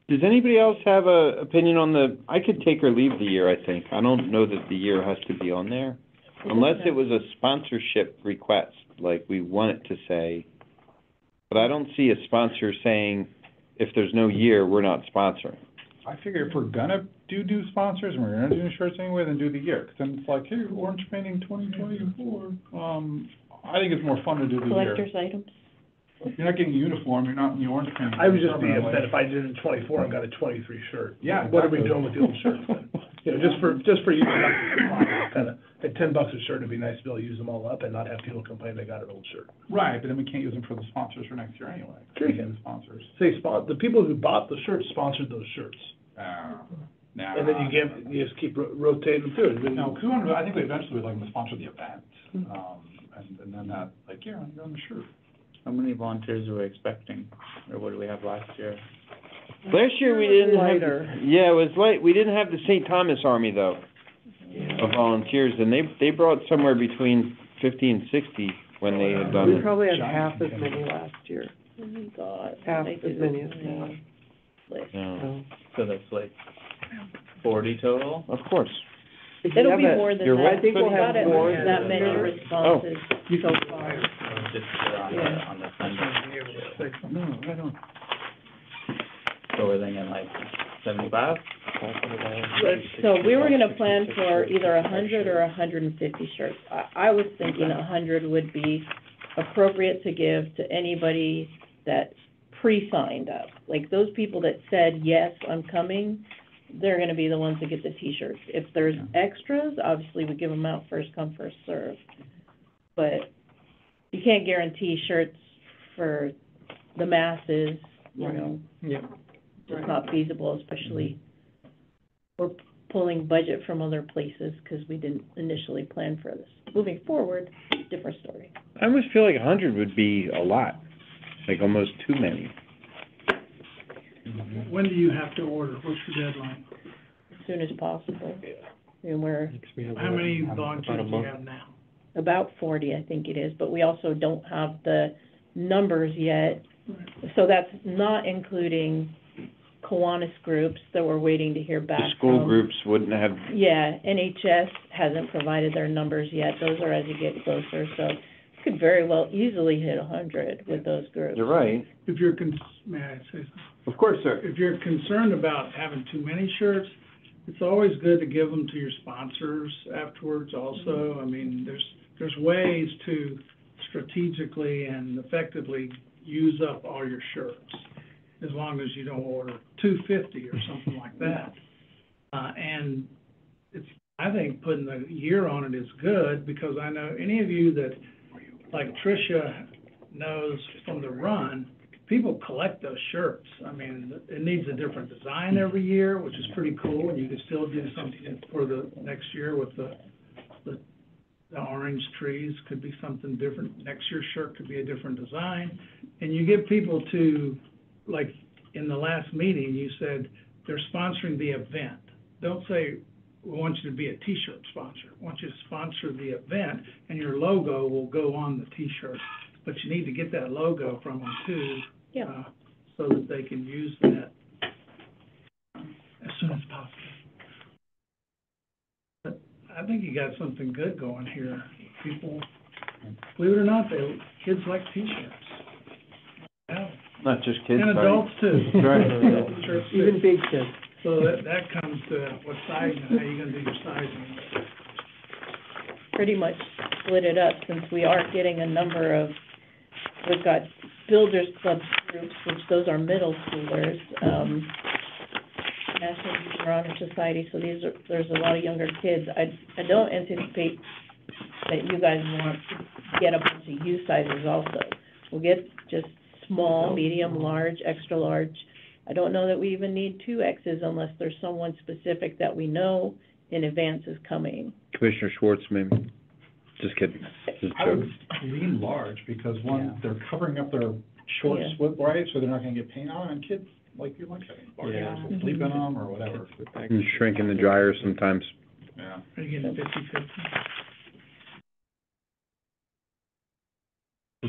Speaker 1: Does anybody else have a opinion on the, I could take or leave the year, I think. I don't know that the year has to be on there. Unless it was a sponsorship request, like we want it to say. But I don't see a sponsor saying, if there's no year, we're not sponsoring.
Speaker 6: I figure if we're gonna do sponsors and we're gonna do shirts anyway, then do the year. 'Cause then it's like, hey, Orange Painting 2024. I think it's more fun to do the year.
Speaker 3: collector's items.
Speaker 6: You're not getting a uniform, you're not in the orange painting.
Speaker 7: I would just be upset if I did it in 24 and got a 23 shirt.
Speaker 6: Yeah,
Speaker 7: What are we
Speaker 6: exactly.
Speaker 7: doing with the old shirts then? You know, just for you, kinda, at $10 a shirt, it'd be nice to be able to use them all up and not have people complain they got an old shirt.
Speaker 6: Right, but then we can't use them for the sponsors for next year anyway.
Speaker 7: Sure you can.
Speaker 6: The sponsors.
Speaker 7: Say, the people who bought the shirts sponsored those shirts.
Speaker 6: Nah.
Speaker 7: And then you just keep rotating them through. And then-
Speaker 6: No, 'cause we want to, I think we eventually would like them to sponsor the event, and then that, like, here, you're on the shirt.
Speaker 9: How many volunteers are we expecting, or what did we have last year?
Speaker 1: Last year, we didn't have,
Speaker 4: Lighter.
Speaker 1: yeah, it was light, we didn't have the St. Thomas Army, though, of volunteers, and they brought somewhere between 50 and 60 when they had done
Speaker 4: We
Speaker 1: it.
Speaker 4: probably had half as many last year,
Speaker 3: Oh my God.
Speaker 4: half
Speaker 3: I
Speaker 4: as
Speaker 3: do.
Speaker 4: many as now.
Speaker 3: List.
Speaker 1: Yeah,
Speaker 4: So,
Speaker 9: So that's like 40 total?
Speaker 1: of course.
Speaker 4: if you
Speaker 3: It'll
Speaker 4: have
Speaker 3: be
Speaker 4: a-
Speaker 3: more than
Speaker 1: You're
Speaker 3: that.
Speaker 1: right.
Speaker 4: I think we'll
Speaker 3: We've
Speaker 4: have
Speaker 3: got
Speaker 4: more
Speaker 3: that
Speaker 4: than
Speaker 3: many
Speaker 4: that.
Speaker 3: responses so far.
Speaker 9: Just on
Speaker 3: Yeah.
Speaker 9: on the Sunday.
Speaker 6: No, I don't.
Speaker 9: So we're thinking like 75?
Speaker 3: So we were gonna plan for either 100 or 150 shirts. I was thinking 100 would be appropriate to give to anybody that pre-signed up. Like those people that said, yes, I'm coming, they're gonna be the ones that get the T-shirts. If there's extras, obviously we give them out first come, first serve. But you can't guarantee shirts for the masses, you know.
Speaker 10: Yeah.
Speaker 3: It's not feasible, especially, we're pulling budget from other places because we didn't initially plan for this. Moving forward, different story.
Speaker 1: I almost feel like 100 would be a lot, like almost too many.
Speaker 11: When do you have to order? What's your deadline?
Speaker 3: As soon as possible. And we're
Speaker 11: How many volunteers do you have now?
Speaker 3: about 40, I think it is, but we also don't have the numbers yet. So that's not including Kiwanis groups that we're waiting to hear back
Speaker 1: The
Speaker 3: from.
Speaker 1: school groups wouldn't have,
Speaker 3: Yeah, NHS hasn't provided their numbers yet. Those are as you get closer, so you could very well easily hit 100 with those groups.
Speaker 1: you're right.
Speaker 11: If you're may I say something?
Speaker 1: Of course, sir.
Speaker 11: If you're concerned about having too many shirts, it's always good to give them to your sponsors afterwards also. I mean, there's ways to strategically and effectively use up all your shirts, as long as you don't order 250 or something like that. And it's, I think putting a year on it is good, because I know any of you that, like Tricia knows from the run, people collect those shirts. I mean, it needs a different design every year, which is pretty cool, and you can still do something for the next year with the orange trees, could be something different. Next year's shirt could be a different design. And you get people to, like, in the last meeting, you said they're sponsoring the event. Don't say, we want you to be a T-shirt sponsor. We want you to sponsor the event, and your logo will go on the T-shirt. But you need to get that logo from them too,
Speaker 3: Yeah.
Speaker 11: so that they can use that as soon as possible. But I think you got something good going here. People, believe it or not, kids like T-shirts. Yeah.
Speaker 1: Not just kids,
Speaker 11: And
Speaker 1: right?
Speaker 11: adults too.
Speaker 1: Right.
Speaker 11: Shirts too.
Speaker 4: Even big kids.
Speaker 11: So that comes to what sizing, how you gonna do your sizing.
Speaker 3: Pretty much split it up, since we are getting a number of, we've got Builders Club groups, which those are middle schoolers, National Youth Honor Society, so there's a lot of younger kids. I don't anticipate that you guys want to get a bunch of youth sizes also. We'll get just small, medium, large, extra large. I don't know that we even need 2Xs unless there's someone specific that we know in advance is coming.
Speaker 1: Commissioner Schwartz, maybe? Just kidding. Just
Speaker 6: I would
Speaker 1: joking.
Speaker 6: lean large, because one,
Speaker 9: Yeah.
Speaker 6: they're covering up their short
Speaker 3: Yeah.
Speaker 6: slip, right, so they're not gonna get paint on, and kids, like, you like having large,
Speaker 5: Yeah.
Speaker 6: or sleep in them, or whatever.
Speaker 1: And shrink in the dryer sometimes.
Speaker 6: Yeah.
Speaker 11: Are you getting 50/50?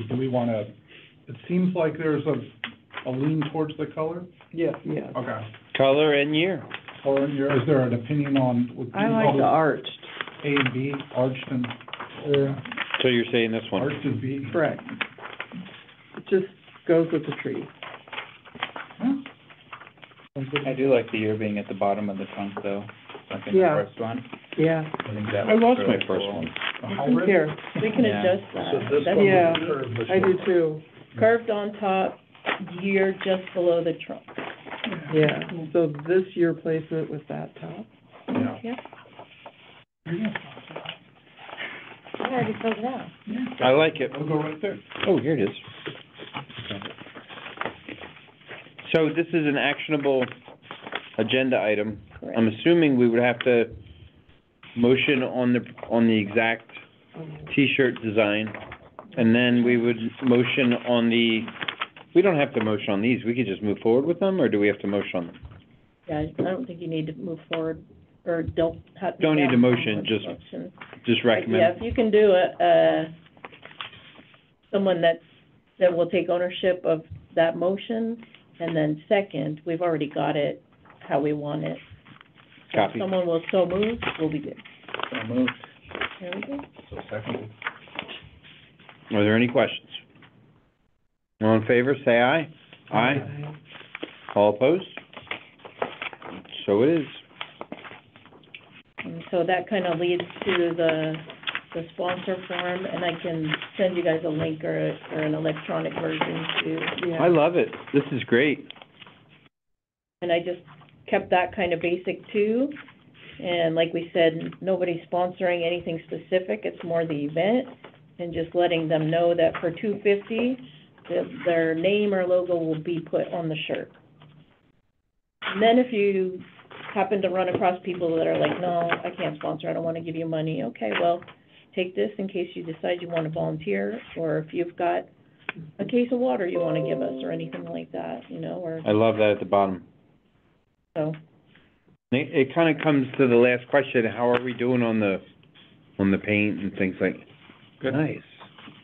Speaker 6: Do we wanna, it seems like there's a lean towards the color?
Speaker 4: Yeah.
Speaker 6: Okay.
Speaker 1: Color and year.
Speaker 6: Color in your, is there an opinion on, would you
Speaker 4: I like
Speaker 6: call
Speaker 4: the
Speaker 6: it
Speaker 4: arched.
Speaker 6: A and B, arched and,
Speaker 1: So you're saying this one?
Speaker 6: arched and B?
Speaker 4: Correct. It just goes with the tree.
Speaker 9: I do like the year being at the bottom of the trunk, though, like in the
Speaker 4: Yeah.
Speaker 9: first one.
Speaker 4: Yeah.
Speaker 9: I think that
Speaker 1: I
Speaker 9: looks
Speaker 1: lost
Speaker 9: really
Speaker 1: my first
Speaker 9: cool.
Speaker 1: one.
Speaker 6: A hybrid?
Speaker 4: Here,
Speaker 3: We can
Speaker 9: Yeah.
Speaker 3: adjust
Speaker 6: So
Speaker 3: that.
Speaker 6: this
Speaker 3: That's
Speaker 6: one
Speaker 4: Yeah.
Speaker 6: would be curved, this
Speaker 4: I do
Speaker 6: one-
Speaker 4: too.
Speaker 3: curved on top, year just below the trunk.
Speaker 4: Yeah, so this year placement with that top.
Speaker 6: Yeah.
Speaker 3: Yep.
Speaker 8: I already filled it out.
Speaker 1: I like it.
Speaker 6: We'll go right there.
Speaker 1: Oh, here it is. So this is an actionable agenda item.
Speaker 3: Correct.
Speaker 1: I'm assuming we would have to motion on the exact T-shirt design, and then we would motion on we don't have to motion on these, we could just move forward with them, or do we have to motion on them?
Speaker 3: Yeah, I don't think you need to move forward, or don't have.
Speaker 1: Don't need a motion, just
Speaker 3: Yeah,
Speaker 1: recommend.
Speaker 3: if you can do someone that will take ownership of that motion, and then second, we've already got it how we want it. So if
Speaker 1: Copy.
Speaker 3: someone will so move, we'll be good.
Speaker 9: So moved.
Speaker 3: There we go.
Speaker 6: So second.
Speaker 1: Are there any questions? All in favor, say aye. Aye. All opposed? So it is.
Speaker 3: And so that kind of leads to the sponsor form, and I can send you guys a link or an electronic version too.
Speaker 1: I love it. This is great.
Speaker 3: And I just kept that kind of basic too. And like we said, nobody's sponsoring anything specific, it's more the event, and just letting them know that for $250, their name or logo will be put on the shirt. And then if you happen to run across people that are like, no, I can't sponsor, I don't wanna give you money, okay, well, take this in case you decide you wanna volunteer, or if you've got a case of water you wanna give us, or anything like that, you know, or,
Speaker 1: I love that at the bottom.
Speaker 3: so.
Speaker 1: It kind of comes to the last question, how are we doing on the paint and things like?
Speaker 5: Good.
Speaker 1: Nice,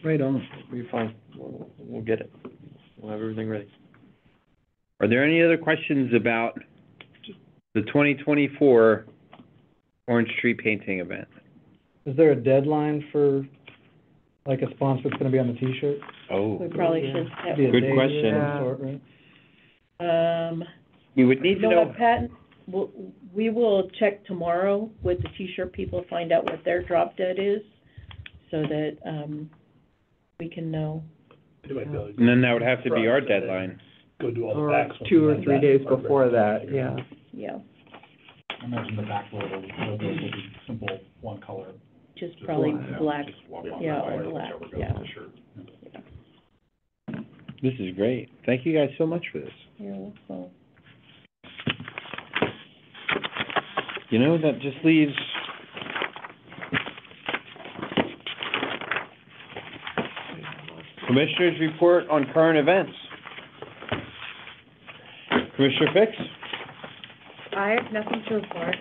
Speaker 1: right on.
Speaker 5: We'll be fine. We'll get it. We'll have everything ready.
Speaker 1: Are there any other questions about the 2024 Orange Tree Painting event?
Speaker 10: Is there a deadline for, like, a sponsor that's gonna be on the T-shirt?
Speaker 1: Oh,
Speaker 3: We probably should have,
Speaker 10: Be a
Speaker 1: Good
Speaker 10: date of
Speaker 1: question.
Speaker 10: some sort, right?
Speaker 1: we would need
Speaker 3: you
Speaker 1: to
Speaker 3: know
Speaker 1: know,
Speaker 3: what, Pat, we will check tomorrow with the T-shirt people, find out what their drop dead is, so that, we can know.
Speaker 6: You might be able to
Speaker 1: and then that would have to be our
Speaker 6: front and then
Speaker 1: deadline.
Speaker 6: Go do all the
Speaker 4: Or
Speaker 6: backs.
Speaker 4: 2 or
Speaker 6: and
Speaker 4: 3
Speaker 6: then
Speaker 4: days
Speaker 6: that-
Speaker 4: before that, yeah.
Speaker 3: Yeah,
Speaker 6: I imagine the back logo will be simple, one color.
Speaker 3: just probably
Speaker 4: Black.
Speaker 3: black,
Speaker 6: Just walk on
Speaker 3: yeah,
Speaker 6: that
Speaker 3: or
Speaker 6: way,
Speaker 3: black,
Speaker 6: whichever goes
Speaker 3: yeah.
Speaker 6: with the shirt.
Speaker 1: This is great. Thank you guys so much for this.
Speaker 3: Yeah, so,
Speaker 1: You know, that just leaves Commissioners report on current events. Commissioner Fix?
Speaker 8: I have nothing to report.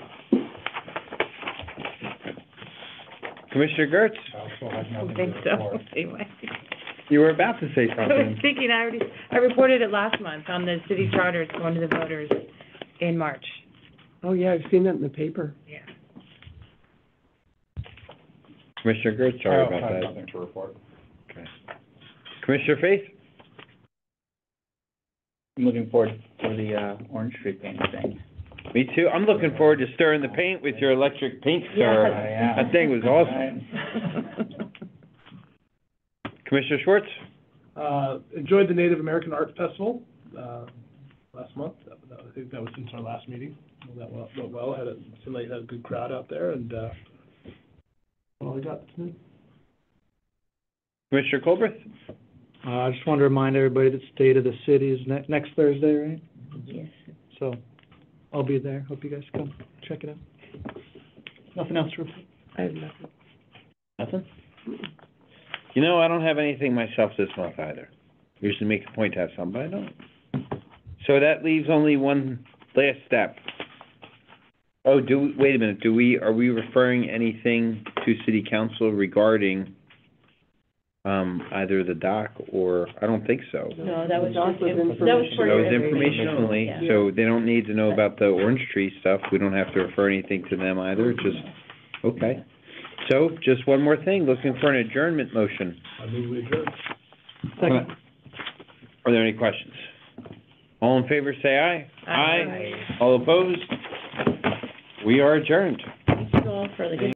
Speaker 1: Commissioner Gertz?
Speaker 6: I also have
Speaker 8: I
Speaker 6: nothing
Speaker 8: don't
Speaker 6: to
Speaker 8: think so,
Speaker 6: report.
Speaker 8: anyway.
Speaker 1: You were about to say
Speaker 8: I was
Speaker 1: something.
Speaker 8: thinking, I reported it last month on the city charter, it's going to the voters in March.
Speaker 4: Oh, yeah, I've seen that in the paper.
Speaker 8: Yeah.
Speaker 1: Commissioner Gertz, sorry about
Speaker 6: I have
Speaker 1: that.
Speaker 6: nothing to report.
Speaker 1: Commissioner Faith?
Speaker 9: I'm looking forward to the, orange tree paint thing.
Speaker 1: Me too. I'm looking forward to stirring the paint with your electric paint stirrer.
Speaker 9: Yeah.
Speaker 1: That thing was awesome. Commissioner Schwartz?
Speaker 7: Enjoyed the Native American Art Festival, last month. I think that was since our last meeting. That went well, seemed like had a good crowd out there, and, all I got tonight.
Speaker 1: Commissioner Colbert?
Speaker 10: I just wanted to remind everybody that State of the City is next Thursday, right?
Speaker 3: yes.
Speaker 10: So, I'll be there, hope you guys come, check it out. Nothing else to report?
Speaker 4: I have nothing.
Speaker 1: Nothing? You know, I don't have anything myself this month either. Usually make a point to have some, but I don't. So that leaves only one last step. Oh, wait a minute, are we referring anything to city council regarding, either the dock or, I don't think so.
Speaker 3: No, that was
Speaker 4: Dock
Speaker 3: just,
Speaker 4: was
Speaker 3: that was
Speaker 4: information.
Speaker 3: for
Speaker 1: That was
Speaker 3: your
Speaker 1: information only,
Speaker 3: Yeah.
Speaker 1: so they don't need to know about the orange tree stuff. We don't have to refer anything to them either, just, okay. So, just one more thing, looking for an adjournment motion.
Speaker 7: I move we adjourn.
Speaker 10: Second.
Speaker 1: Are there any questions? All in favor, say aye.
Speaker 8: Aye.
Speaker 1: All opposed? We are adjourned.
Speaker 3: Thank you all for the good